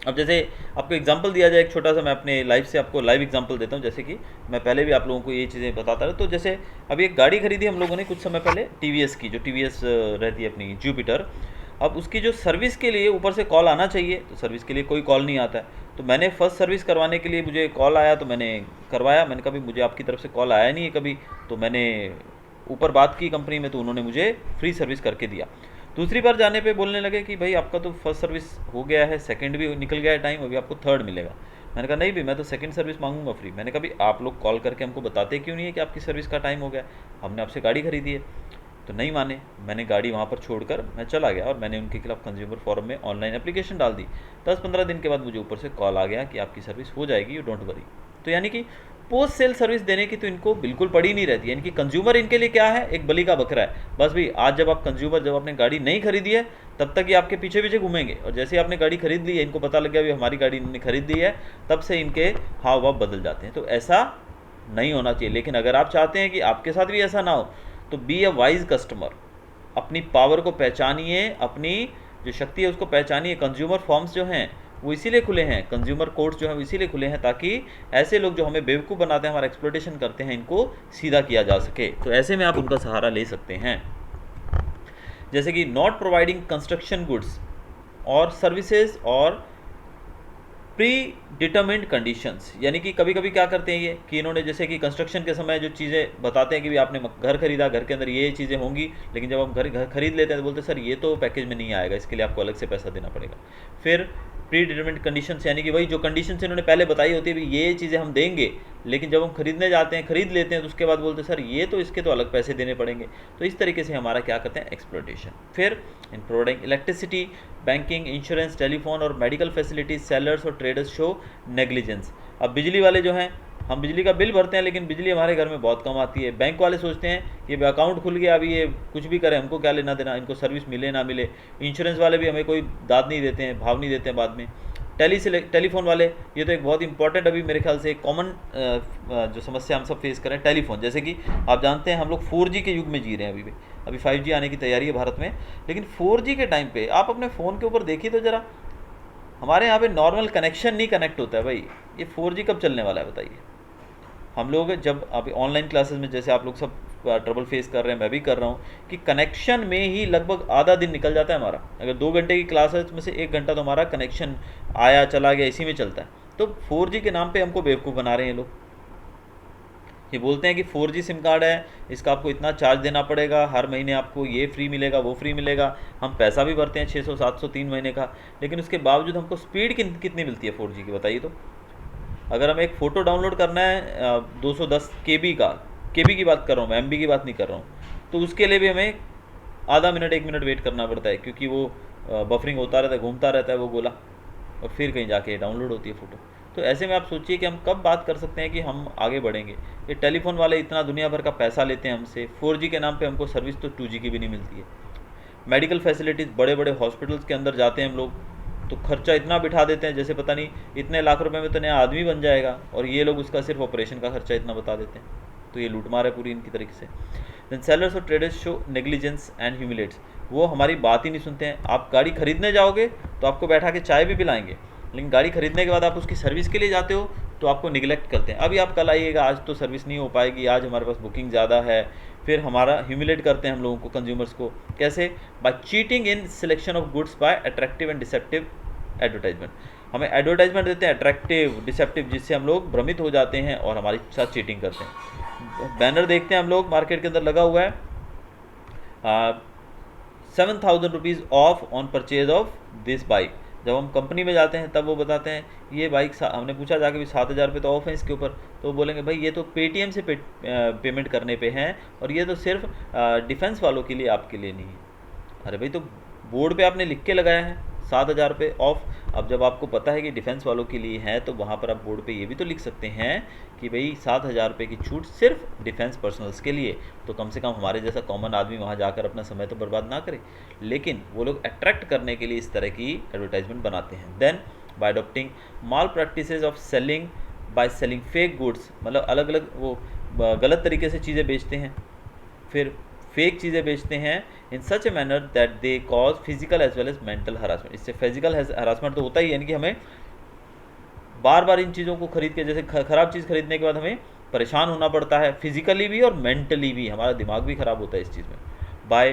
[SPEAKER 1] अब जैसे आपको एग्जांपल दिया जाए एक छोटा सा, मैं अपने लाइफ से आपको लाइव एग्जांपल देता हूँ। जैसे कि मैं पहले भी आप लोगों को ये चीज़ें बताता रहा। तो जैसे अभी एक गाड़ी खरीदी हम लोगों ने कुछ समय पहले, टीवीएस की, जो टीवीएस रहती है अपनी जुपिटर। अब उसकी जो सर्विस के लिए ऊपर से कॉल आना चाहिए, तो सर्विस के लिए कोई कॉल नहीं आता है। तो मैंने फर्स्ट सर्विस करवाने के लिए, मुझे कॉल आया तो मैंने करवाया। मैंने कहा भी मुझे आपकी तरफ से कॉल आया नहीं है कभी, तो मैंने ऊपर बात की कंपनी में, तो उन्होंने मुझे फ्री सर्विस करके दिया। दूसरी बार जाने पे बोलने लगे कि भाई आपका तो फर्स्ट सर्विस हो गया है, सेकंड भी निकल गया है टाइम, अभी आपको थर्ड मिलेगा। मैंने कहा नहीं भी, मैं तो सेकंड सर्विस मांगूंगा फ्री। मैंने कहा भी आप लोग कॉल करके हमको बताते क्यों नहीं है कि आपकी सर्विस का टाइम हो गया, हमने आपसे गाड़ी खरीदी है। तो नहीं माने, मैंने गाड़ी वहाँ पर छोड़कर मैं चला गया और मैंने उनके खिलाफ कंज्यूमर फोरम में ऑनलाइन एप्लीकेशन डाल दी। 10-15 दिन के बाद मुझे ऊपर से कॉल आ गया कि आपकी सर्विस हो जाएगी, यू डोंट वरी। तो यानी कि पोस्ट सेल सर्विस देने की तो इनको बिल्कुल पड़ी नहीं रहती। यानी कि कंज्यूमर इनके लिए क्या है, एक बलि का बकरा है। बस भाई आज जब आप कंज्यूमर, जब आपने गाड़ी नहीं खरीदी है तब तक ये आपके पीछे पीछे घूमेंगे, और जैसे ही आपने गाड़ी खरीद ली है, इनको पता लग गया भी हमारी गाड़ी इन्होंने खरीद ली है, तब से इनके हाव भाव बदल जाते हैं। तो ऐसा नहीं होना चाहिए। लेकिन अगर आप चाहते हैं कि आपके साथ भी ऐसा ना हो, तो बी अ वाइज कस्टमर। अपनी पावर को पहचानिए, अपनी जो शक्ति है उसको पहचानिए। कंज्यूमर फॉर्म्स जो हैं वो इसीलिए खुले हैं, कंज्यूमर कोर्ट्स जो हैं वो इसीलिए खुले हैं, ताकि ऐसे लोग जो हमें बेवकूफ़ बनाते हैं, हमारा एक्सप्लॉइटेशन करते हैं, इनको सीधा किया जा सके। तो ऐसे में आप उनका सहारा ले सकते हैं। जैसे कि नॉट प्रोवाइडिंग कंस्ट्रक्शन गुड्स और सर्विसेज और प्री डिटरमिन्ड कंडीशंस, यानी कि कभी कभी क्या करते हैं ये कि इन्होंने, जैसे कि कंस्ट्रक्शन के समय जो चीज़ें बताते हैं कि भी आपने घर खरीदा, घर के अंदर ये चीज़ें होंगी, लेकिन जब हम घर खरीद लेते हैं तो बोलते हैं सर ये तो पैकेज में नहीं आएगा, इसके लिए आपको अलग से पैसा देना पड़ेगा। फिर प्री डिटरमिन्ड कंडीशंस, यानी कि वही जो कंडीशंस इन्होंने पहले बताई होती है भी ये चीज़ें हम देंगे, लेकिन जब हम खरीदने जाते हैं, खरीद लेते हैं, तो उसके बाद बोलते हैं सर ये तो, इसके तो अलग पैसे देने पड़ेंगे। तो इस तरीके से हमारा क्या करते हैं, एक्सप्लॉइटेशन। फिर in providing electricity, banking, insurance, telephone और मेडिकल फैसिलिटीज, सेलर्स और ट्रेडर्स शो नेग्लिजेंस। अब बिजली वाले जो हैं, हम बिजली का बिल भरते हैं, लेकिन बिजली हमारे घर में बहुत कम आती है। बैंक वाले सोचते हैं कि अकाउंट खुल गया, अभी ये कुछ भी करें, हमको क्या लेना देना, इनको सर्विस मिले ना मिले। इंश्योरेंस वाले भी हमें कोई दाद नहीं देते हैं, भाव नहीं देते हैं बाद में। टेलीफोन वाले, ये तो एक बहुत इंपॉर्टेंट, अभी मेरे ख्याल से एक कॉमन जो समस्या हम सब फेस करें, टेलीफोन। जैसे कि आप जानते हैं हम लोग 4G के युग में जी रहे हैं, अभी 5G आने की तैयारी है भारत में। लेकिन 4G के टाइम पे आप अपने फ़ोन के ऊपर देखिए तो ज़रा, हमारे यहाँ पे नॉर्मल कनेक्शन नहीं कनेक्ट होता है भाई। ये 4G कब चलने वाला है बताइए। हम लोग जब अभी ऑनलाइन क्लासेस में, जैसे आप लोग सब ट्रबल फेस कर रहे हैं, मैं भी कर रहा हूँ, कि कनेक्शन में ही लगभग आधा दिन निकल जाता है हमारा। अगर 2 घंटे की क्लास है उसमें से 1 घंटा तो हमारा कनेक्शन आया चला गया इसी में चलता है। तो 4G के नाम पे हमको बेवकूफ़ बना रहे हैं लोग। ये बोलते हैं कि 4G सिम कार्ड है, इसका आपको इतना चार्ज देना पड़ेगा, हर महीने आपको ये फ्री मिलेगा, वो फ्री मिलेगा। हम पैसा भी भरते हैं 600-700 3 महीने का, लेकिन उसके बावजूद हमको स्पीड कितनी मिलती है 4G की बताइए तो। अगर हमें एक फ़ोटो डाउनलोड करना है 210 KB का, KB की बात कर रहा हूँ मैं, MB की बात नहीं कर रहा हूँ, तो उसके लिए भी हमें आधा मिनट 1 मिनट वेट करना पड़ता है, क्योंकि वो बफरिंग होता रहता है, घूमता रहता है वो गोला, और फिर कहीं जाके डाउनलोड होती है फ़ोटो। तो ऐसे में आप सोचिए कि हम कब बात कर सकते हैं कि हम आगे बढ़ेंगे। ये टेलीफोन वाले इतना दुनिया भर का पैसा लेते हैं हमसे, 4G के नाम पे हमको सर्विस तो 2G की भी नहीं मिलती है। मेडिकल फैसिलिटीज़, बड़े बड़े हॉस्पिटल्स के अंदर जाते हैं हम लोग, तो खर्चा इतना बिठा देते हैं जैसे पता नहीं इतने लाख रुपए में तो नया आदमी बन जाएगा, और ये लोग उसका सिर्फ ऑपरेशन का खर्चा इतना बता देते हैं। तो ये लूटमार है पूरी इनकी तरीके से। देन सेलर्स और ट्रेडर्स शो नेग्लिजेंस एंड ह्यूमिलेट्स, वो हमारी बात ही नहीं सुनते हैं। आप गाड़ी खरीदने जाओगे तो आपको बैठा के चाय भी पिलाएंगे, लेकिन गाड़ी खरीदने के बाद आप उसकी सर्विस के लिए जाते हो तो आपको निगलेक्ट करते हैं। अभी आप कल आइएगा, आज तो सर्विस नहीं हो पाएगी, आज हमारे पास बुकिंग ज़्यादा है। फिर हमारा ह्यूमिलेट करते हैं हम लोगों को, कंज्यूमर्स को। कैसे? By cheating in selection of goods by attractive and deceptive advertisement. हमें एडवर्टाइजमेंट देते हैं अट्रैक्टिव, डिसेप्टिव, जिससे हम लोग भ्रमित हो जाते हैं और हमारे साथ चीटिंग करते हैं। बैनर देखते हैं हम लोग मार्केट के अंदर लगा हुआ है, 7,000 rupees of on purchase of this bike. जब हम कंपनी में जाते हैं तब वो बताते हैं ये बाइक, हमने पूछा जाके भी 7,000 रुपये तो ऑफ है इसके ऊपर, तो वो बोलेंगे भाई ये तो पेटीएम से पेमेंट करने पे हैं, और ये तो सिर्फ डिफेंस वालों के लिए, आपके लिए नहीं है। अरे भाई, तो बोर्ड पे आपने लिख के लगाया है 7,000 रुपये ऑफ। अब जब आपको पता है कि डिफेंस वालों के लिए है, तो वहाँ पर आप बोर्ड पे ये भी तो लिख सकते हैं कि भाई 7,000 रुपये की छूट सिर्फ डिफेंस पर्सनल्स के लिए। तो कम से कम हमारे जैसा कॉमन आदमी वहाँ जाकर अपना समय तो बर्बाद ना करे। लेकिन वो लोग अट्रैक्ट करने के लिए इस तरह की एडवर्टाइजमेंट बनाते हैं। Then by adopting malpractices of selling, by selling fake goods, मतलब अलग अलग वो गलत तरीके से चीज़ें बेचते हैं, फिर फेक चीज़ें बेचते हैं in such a manner that they cause physical as well as mental harassment. इससे फिजिकल हरासमेंट तो होता ही है, यानी कि हमें बार बार इन चीज़ों को खरीद के, जैसे ख़राब चीज़ खरीदने के बाद हमें परेशान होना पड़ता है, फिजिकली भी और मेंटली भी, हमारा दिमाग भी ख़राब होता है इस चीज़ में। बाय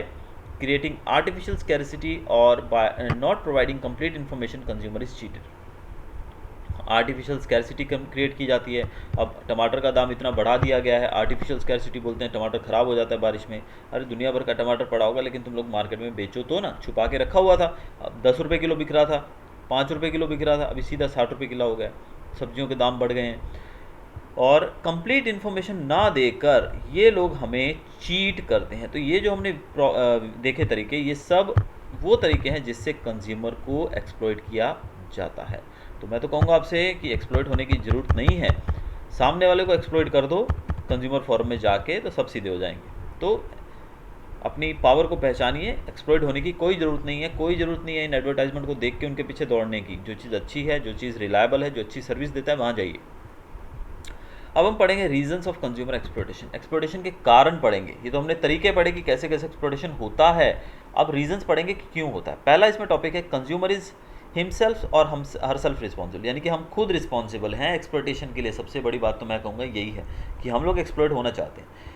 [SPEAKER 1] क्रिएटिंग आर्टिफिशियल स्कैरिसिटी और by not providing complete information, consumer is cheated. Artificial scarcity create की जाती है। अब टमाटर का दाम इतना बढ़ा दिया गया है, आर्टिफिशियल स्कैरसिटी बोलते हैं, टमाटर ख़राब हो जाता है बारिश में। अरे दुनिया भर का टमाटर पड़ा होगा, लेकिन तुम लोग मार्केट में बेचो तो ना, छुपा के रखा हुआ था। अब 10 रुपये किलो बिक रहा था, 5 रुपये किलो बिक रहा था, अभी सीधा 60 रुपये किलो हो गया। सब्जियों के दाम बढ़ गए हैं, और कंप्लीट इन्फॉर्मेशन ना देकर ये लोग हमें चीट करते हैं। तो ये जो हमने देखे तरीके, ये सब वो तरीके हैं जिससे कंज्यूमर को एक्सप्लॉइट किया जाता है। तो मैं तो कहूँगा आपसे कि एक्सप्लॉइट होने की ज़रूरत नहीं है, सामने वाले को एक्सप्लॉइट कर दो कंज्यूमर फोरम में जाके, तो सब सीधे हो जाएंगे। तो अपनी पावर को पहचानिए, एक्सप्लॉइट होने की कोई ज़रूरत नहीं है। कोई ज़रूरत नहीं है इन एडवर्टाइजमेंट को देख के उनके पीछे दौड़ने की। जो चीज़ अच्छी है, जो चीज़ रिलायबल है, जो अच्छी सर्विस देता है, वहाँ जाइए। अब हम पढ़ेंगे reasons of consumer exploitation. Exploitation के कारण पढ़ेंगे, ये तो हमने तरीके पढ़े कि कैसे कैसे एक्सप्लॉइटेशन होता है। अब रीजंस पढ़ेंगे कि क्यों होता है। पहला इसमें टॉपिक है कंज्यूमर इज हिमसेल्फ और हम हर सेल्फ रिस्पॉन्सिबल, यानी कि हम खुद रिस्पॉन्सिबल हैं एक्सप्लॉइटेशन के लिए। सबसे बड़ी बात तो मैं कहूँगा यही है कि हम लोग एक्सप्लॉइट होना चाहते हैं।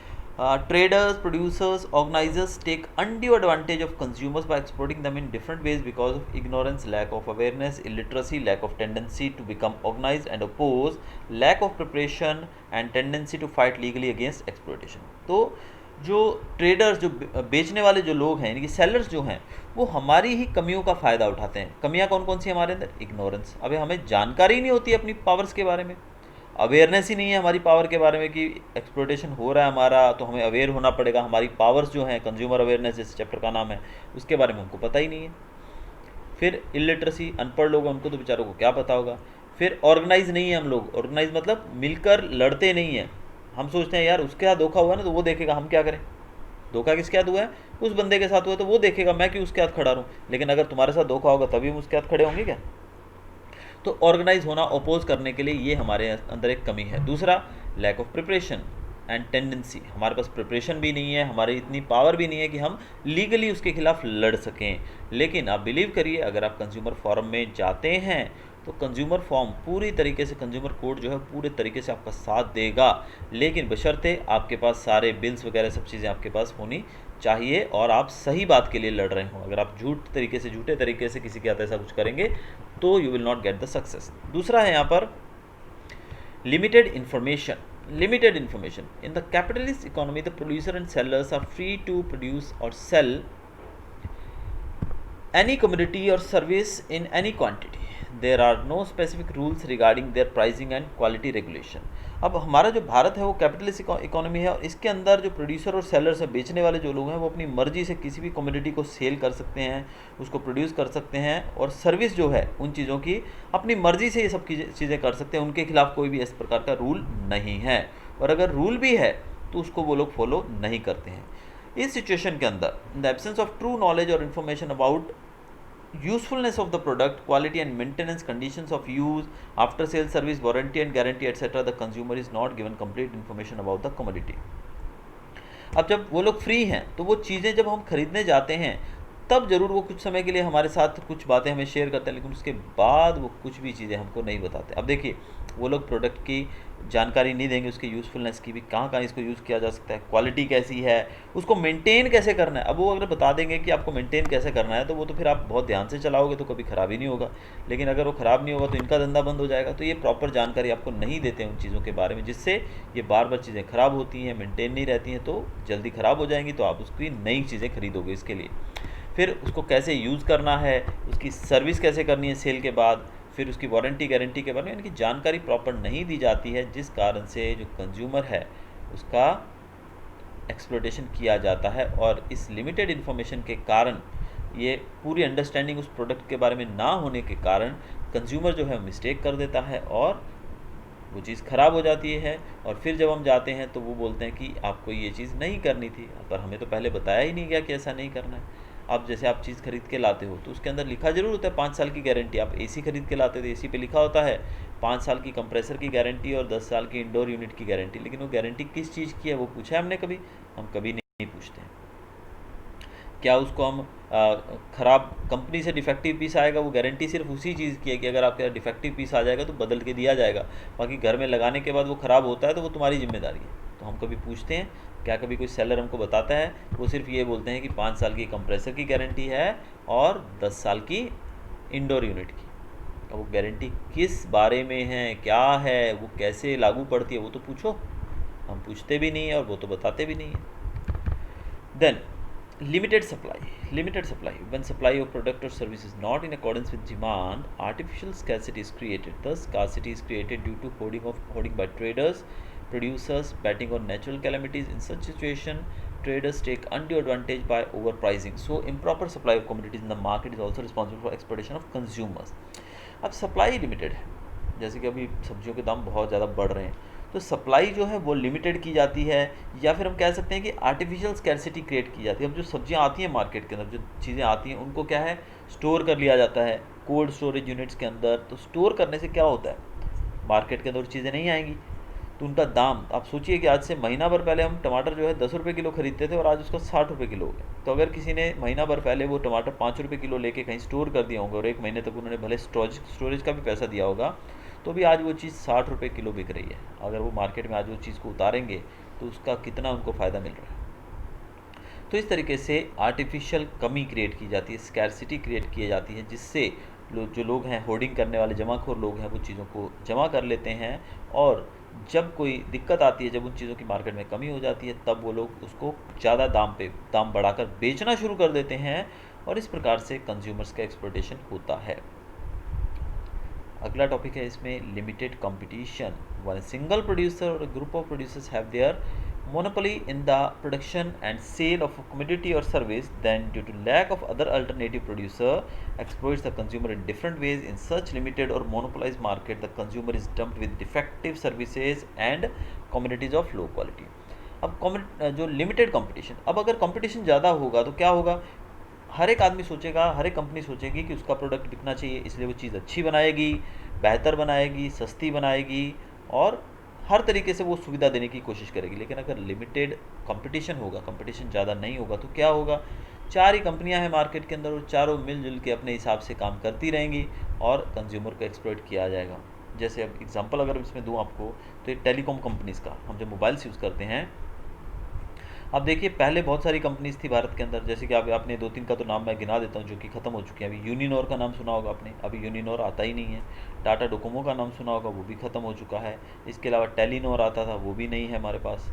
[SPEAKER 1] Traders, producers, organizers take undue advantage of consumers by exploiting them in different ways because of ignorance, lack of awareness, illiteracy, lack of tendency to become organized and oppose, lack of preparation and tendency to fight legally against exploitation. तो जो traders, जो बेचने वाले जो लोग हैं, यानी कि सेलर्स जो हैं, वो हमारी ही कमियों का फ़ायदा उठाते हैं। कमियां कौन कौन सी हमारे अंदर? इग्नोरेंस। अबे हमें जानकारी ही नहीं होती अपनी पावर्स के बारे में, अवेयरनेस ही नहीं है हमारी पावर के बारे में कि एक्सप्लॉइटेशन हो रहा है हमारा, तो हमें अवेयर होना पड़ेगा। हमारी पावर्स जो हैं, कंज्यूमर अवेयरनेस जिस चैप्टर का नाम है, उसके बारे में हमको पता ही नहीं है। फिर इलिटरेसी, अनपढ़ लोग हैं, उनको तो बेचारों को क्या पता होगा। फिर ऑर्गेनाइज नहीं है हम लोग। ऑर्गेनाइज मतलब मिलकर लड़ते नहीं हैं। हम सोचते हैं यार उसके साथ धोखा हुआ ना, तो वो देखेगा, हम क्या करें। धोखा किसके साथ हुआ है? उस बंदे के साथ हुआ, तो वो देखेगा, मैं क्यों उसके साथ खड़ा रहूँ। लेकिन अगर तुम्हारे साथ धोखा होगा तभी हम उसके साथ खड़े होंगे क्या? तो ऑर्गेनाइज होना, अपोज करने के लिए, ये हमारे अंदर एक कमी है। दूसरा, lack of preparation and tendency. हमारे पास प्रिपरेशन भी नहीं है, हमारी इतनी पावर भी नहीं है कि हम लीगली उसके खिलाफ लड़ सकें। लेकिन आप बिलीव करिए, अगर आप कंज्यूमर फोरम में जाते हैं तो कंज्यूमर फॉर्म पूरी तरीके से, कंज्यूमर कोर्ट जो है पूरे तरीके से आपका साथ देगा। लेकिन बशर्ते आपके पास सारे बिल्स वगैरह सब चीज़ें आपके पास होनी चाहिए और आप सही बात के लिए लड़ रहे हो। अगर आप झूठे तरीके से किसी के साथ ऐसा कुछ करेंगे तो you will not get the success. दूसरा है यहाँ पर limited information. Limited information in the capitalist economy, the producer and sellers are free to produce और sell any commodity or service in any quantity. There are no specific rules regarding their pricing and quality regulation. अब हमारा जो भारत है वो capitalist economy है, और इसके अंदर जो प्रोड्यूसर और सेलर्स हैं, बेचने वाले जो लोग हैं, वो अपनी मर्जी से किसी भी कमोडिटी को सेल कर सकते हैं, उसको प्रोड्यूस कर सकते हैं, और सर्विस जो है उन चीज़ों की अपनी मर्जी से ये सब चीज़ें कर सकते हैं। उनके खिलाफ कोई भी इस प्रकार का रूल नहीं है, और अगर रूल भी है तो उसको वो लोग फॉलो नहीं करते हैं। इस सिचुएशन के अंदर the absence of true knowledge और information about usefulness of the product, quality and maintenance, conditions of use, after sale service, warranty and guarantee etc., the consumer is not given complete information about the commodity. अब जब वो लोग free हैं तो वो चीज़ें जब हम खरीदने जाते हैं तब ज़रूर वो कुछ समय के लिए हमारे साथ कुछ बातें हमें शेयर करते हैं, लेकिन उसके बाद वो कुछ भी चीज़ें हमको नहीं बताते। अब देखिए, वो लोग प्रोडक्ट की जानकारी नहीं देंगे, उसके यूज़फुलनेस की भी, कहाँ कहाँ इसको यूज़ किया जा सकता है, क्वालिटी कैसी है, उसको मेंटेन कैसे करना है। अब वो अगर बता देंगे कि आपको मेंटेन कैसे करना है तो वो तो फिर आप बहुत ध्यान से चलाओगे तो कभी ख़राब ही नहीं होगा, लेकिन अगर वो ख़राब नहीं होगा तो इनका धंधा बंद हो जाएगा। तो ये प्रॉपर जानकारी आपको नहीं देते हैं उन चीज़ों के बारे में, जिससे ये बार बार चीज़ें ख़राब होती हैं, मेंटेन नहीं रहती हैं, तो जल्दी ख़राब हो जाएंगी, तो आप उसकी नई चीज़ें खरीदोगे इसके लिए। फिर उसको कैसे यूज़ करना है, उसकी सर्विस कैसे करनी है सेल के बाद, फिर उसकी वारंटी गारंटी के बारे में इनकी जानकारी प्रॉपर नहीं दी जाती है, जिस कारण से जो कंज्यूमर है उसका एक्सप्लॉयटेशन किया जाता है। और इस लिमिटेड इन्फॉर्मेशन के कारण, ये पूरी अंडरस्टैंडिंग उस प्रोडक्ट के बारे में ना होने के कारण कंज्यूमर जो है मिस्टेक कर देता है और वो चीज़ ख़राब हो जाती है। और फिर जब हम जाते हैं तो वो बोलते हैं कि आपको ये चीज़ नहीं करनी थी, पर हमें तो पहले बताया ही नहीं गया कि ऐसा नहीं करना है। अब जैसे आप चीज़ खरीद के लाते हो तो उसके अंदर लिखा जरूर होता है 5 साल की गारंटी। आप एसी खरीद के लाते हो तो एसी पे लिखा होता है 5 साल की कंप्रेसर की गारंटी और 10 साल की इंडोर यूनिट की गारंटी, लेकिन वो गारंटी किस चीज़ की है वो पूछा है हमने कभी? हम कभी नहीं पूछते हैं। क्या उसको हम ख़राब कंपनी से डिफेक्टिव पीस आएगा, वो गारंटी सिर्फ उसी चीज़ की है कि अगर आपके डिफेक्टिव पीस आ जाएगा तो बदल के दिया जाएगा, बाकी घर में लगाने के बाद वो ख़राब होता है तो वो तुम्हारी जिम्मेदारी है। तो हम कभी पूछते हैं क्या? कभी कोई सेलर हमको बताता है? वो सिर्फ ये बोलते हैं कि 5 साल की कंप्रेसर की गारंटी है और 10 साल की इंडोर यूनिट की। अब वो गारंटी किस बारे में है, क्या है, वो कैसे लागू पड़ती है, वो तो पूछो। हम पूछते भी नहीं है और वो तो बताते भी नहीं है। Then limited supply, when supply of product or service is not in accordance with demand, artificial scarcity is created. Thus scarcity is created due to hoarding by traders, producers, betting on natural calamities. In such situation, traders take undue advantage by overpricing. So improper supply of commodities in the market is also responsible for exploitation of consumers. अब supply limited है, जैसे कि अभी सब्जियों के दाम बहुत ज़्यादा बढ़ रहे हैं, तो सप्लाई जो है वो लिमिटेड की जाती है, या फिर हम कह सकते हैं कि आर्टिफिशियल स्कैरसिटी क्रिएट की जाती है। अब जो सब्जियां आती हैं मार्केट के अंदर, जो चीज़ें आती हैं, उनको क्या है, स्टोर कर लिया जाता है कोल्ड स्टोरेज यूनिट्स के अंदर। तो स्टोर करने से क्या होता है, मार्केट के अंदर चीज़ें नहीं आएंगी, तो उनका दाम, आप सोचिए कि आज से महीना भर पहले हम टमाटर जो है 10 रुपये किलो खरीदते थे और आज उसका 60 रुपये किलो हो गया। तो अगर किसी ने महीना भर पहले वो टमाटर 5 रुपये किलो लेके कहीं स्टोर कर दिया होंगे और 1 महीने तक उन्होंने भले स्टोरेज का भी पैसा दिया होगा, तो भी आज वो चीज़ 60 रुपये किलो बिक रही है। अगर वो मार्केट में आज वो चीज़ को उतारेंगे तो उसका कितना उनको फ़ायदा मिल रहा है। तो इस तरीके से आर्टिफिशियल कमी क्रिएट की जाती है, स्कैरसिटी क्रिएट की जाती है, जिससे जो लोग हैं, होर्डिंग करने वाले जमाखोर लोग हैं, वो चीज़ों को जमा कर लेते हैं, और जब कोई दिक्कत आती है, जब उन चीज़ों की मार्केट में कमी हो जाती है, तब वो लोग उसको ज़्यादा दाम बढ़ाकर बेचना शुरू कर देते हैं, और इस प्रकार से कंज्यूमर्स का एक्सप्लॉयटेशन होता है। अगला टॉपिक है इसमें limited competition. One single producer और group of producers have their monopoly in the production and sale of a commodity or service, then due to lack of other alternative producer exploits the consumer in different ways. In such limited or monopolized market, the consumer is dumped with defective services and commodities of low quality. अब जो limited competition, अब अगर competition ज़्यादा होगा तो क्या होगा, हर एक आदमी सोचेगा, हर एक कंपनी सोचेगी कि उसका प्रोडक्ट बिकना चाहिए, इसलिए वो चीज़ अच्छी बनाएगी, बेहतर बनाएगी, सस्ती बनाएगी, और हर तरीके से वो सुविधा देने की कोशिश करेगी। लेकिन अगर लिमिटेड कंपटीशन होगा, कंपटीशन ज़्यादा नहीं होगा, तो क्या होगा, 4 ही कंपनियां हैं मार्केट के अंदर और चारों मिलजुल के अपने हिसाब से काम करती रहेंगी और कंज्यूमर को एक्सप्लॉइट किया जाएगा। जैसे अब एग्जांपल अगर इसमें दूं आपको, तो ये टेलीकॉम कंपनीज़ का, हम जो मोबाइल्स यूज़ करते हैं, अब देखिए पहले बहुत सारी कंपनीज थी भारत के अंदर, जैसे कि आपने 2-3 का तो नाम मैं गिना देता हूँ जो कि ख़त्म हो चुके हैं। अभी यूनिनोर का नाम सुना होगा आपने, अभी यूनिनोर आता ही नहीं है। टाटा डोकोमो का नाम सुना होगा, वो भी ख़त्म हो चुका है। इसके अलावा टेलीनोर आता था, वो भी नहीं है हमारे पास।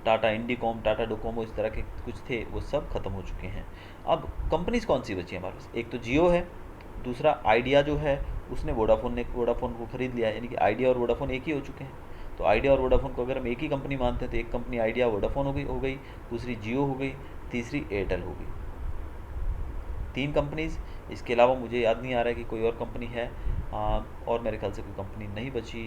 [SPEAKER 1] टाटा इंडिकॉम, टाटा डोकोमो, इस तरह के कुछ थे, वो सब खत्म हो चुके हैं। अब कंपनीज कौन सी बची हैं हमारे पास, एक तो जियो है, दूसरा आइडिया जो है उसने वोडाफोन को खरीद लिया, यानी कि आइडिया और वोडाफोन एक ही हो चुके हैं। तो आइडिया और वोडाफोन को अगर हम एक ही कंपनी मानते हैं तो एक कंपनी आइडिया वोडाफोन हो गई, दूसरी जियो हो गई, तीसरी एयरटेल हो गई। 3 कंपनीज। इसके अलावा मुझे याद नहीं आ रहा है कि कोई और कंपनी है, और मेरे ख्याल से कोई कंपनी नहीं बची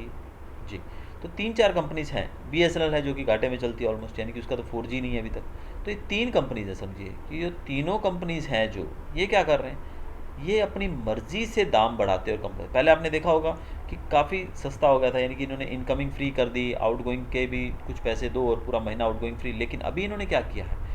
[SPEAKER 1] जी। तो 3-4 कंपनीज हैं। BSNL है जो कि घाटे में चलती है ऑलमोस्ट, यानी कि उसका तो 4G नहीं है अभी तक। तो ये 3 कंपनीज है, समझिए कि ये तीनों कंपनीज हैं जो ये क्या कर रहे हैं, ये अपनी मर्जी से दाम बढ़ाते और कम करते। पहले आपने देखा होगा कि काफ़ी सस्ता हो गया था, यानी कि इन्होंने इनकमिंग फ्री कर दी, आउटगोइंग के भी कुछ पैसे दो और पूरा महीना आउटगोइंग फ्री। लेकिन अभी इन्होंने क्या किया है,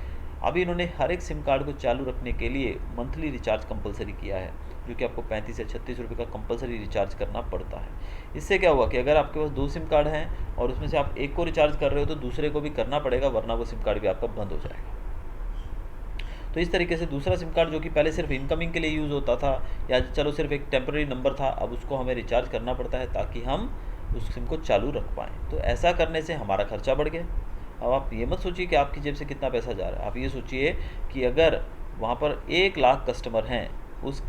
[SPEAKER 1] अभी इन्होंने हर एक सिम कार्ड को चालू रखने के लिए मंथली रिचार्ज कंपलसरी किया है, जो कि आपको 35 या 36 रुपये का कंपलसरी रिचार्ज करना पड़ता है। इससे क्या हुआ कि अगर आपके पास 2 सिम कार्ड हैं और उसमें से आप एक को रिचार्ज कर रहे हो तो दूसरे को भी करना पड़ेगा, वरना वो सिम कार्ड भी आपका बंद हो जाएगा। तो इस तरीके से दूसरा सिम कार्ड जो कि पहले सिर्फ इनकमिंग के लिए यूज़ होता था, या चलो सिर्फ एक टेम्पररी नंबर था, अब उसको हमें रिचार्ज करना पड़ता है ताकि हम उस सिम को चालू रख पाएँ। तो ऐसा करने से हमारा खर्चा बढ़ गया। अब आप ये मत सोचिए कि आपकी जेब से कितना पैसा जा रहा है, आप ये सोचिए कि अगर वहाँ पर 1 लाख कस्टमर हैं उस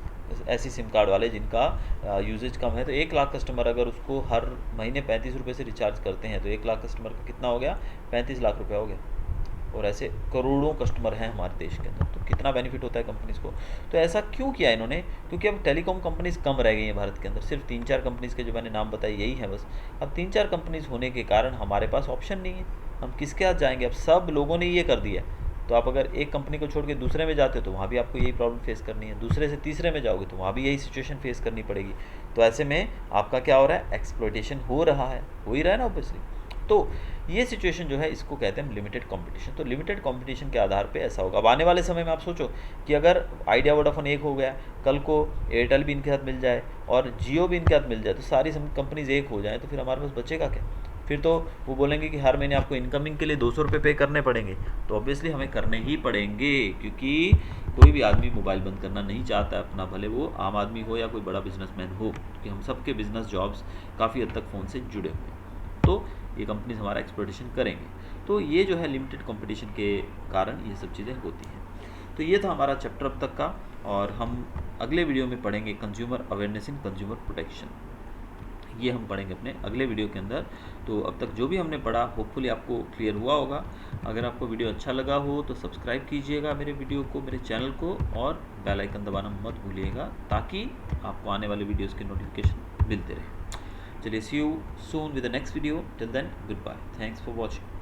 [SPEAKER 1] ऐसी सिम कार्ड वाले जिनका यूजेज कम है, तो 1 लाख कस्टमर अगर उसको हर महीने 35 रुपये से रिचार्ज करते हैं तो 1 लाख कस्टमर का कितना हो गया, 35 लाख रुपया हो गया। और ऐसे करोड़ों कस्टमर हैं हमारे देश के अंदर, तो कितना बेनिफिट होता है कंपनीज़ को। तो ऐसा क्यों किया इन्होंने, क्योंकि अब टेलीकॉम कंपनीज़ कम रह गई हैं भारत के अंदर, सिर्फ 3-4 कंपनीज़ के जो मैंने नाम बताए यही हैं बस। अब 3-4 कंपनीज़ होने के कारण हमारे पास ऑप्शन नहीं है, हम किसके हाथ जाएंगे। अब सब लोगों ने ये कर दिया है, तो आप अगर एक कंपनी को छोड़ के दूसरे में जाते हो तो वहाँ भी आपको यही प्रॉब्लम फेस करनी है, दूसरे से तीसरे में जाओगे तो वहाँ भी यही सिचुएशन फेस करनी पड़ेगी। तो ऐसे में आपका क्या हो रहा है, एक्सप्लॉयटेशन हो रहा है, हो ही रहा है ना ऑब्वियसली। तो ये सिचुएशन जो है इसको कहते हैं लिमिटेड कंपटीशन। तो लिमिटेड कंपटीशन के आधार पे ऐसा होगा। अब आने वाले समय में आप सोचो कि अगर आइडिया वोडाफोन एक हो गया, कल को एयरटेल भी इनके साथ मिल जाए और जियो भी इनके साथ मिल जाए, तो सारी कंपनीज एक हो जाए, तो फिर हमारे पास बचेगा क्या। फिर तो वो बोलेंगे कि हर महीने आपको इनकमिंग के लिए 200 रुपये पे करने पड़ेंगे। तो ऑब्वियसली हमें करने ही पड़ेंगे, क्योंकि कोई भी आदमी मोबाइल बंद करना नहीं चाहता है अपना, भले वो आम आदमी हो या कोई बड़ा बिजनेसमैन हो, क्योंकि हम सबके बिजनेस जॉब्स काफ़ी हद तक फ़ोन से जुड़े हुए हैं। तो ये कंपनीज हमारा एक्सप्लॉयटेशन करेंगे। तो ये जो है लिमिटेड कंपटीशन के कारण ये सब चीज़ें होती हैं। तो ये था हमारा चैप्टर अब तक का, और हम अगले वीडियो में पढ़ेंगे consumer awareness in consumer protection. ये हम पढ़ेंगे अपने अगले वीडियो के अंदर। तो अब तक जो भी हमने पढ़ा होपफुली आपको क्लियर हुआ होगा। अगर आपको वीडियो अच्छा लगा हो तो सब्सक्राइब कीजिएगा मेरे वीडियो को, मेरे चैनल को, और बेल आइकन दबाना मत भूलिएगा ताकि आपको आने वाले वीडियोज़ के नोटिफिकेशन मिलते रहे। चलिए, see you soon with the next video. Till then, good bye, thanks for watching.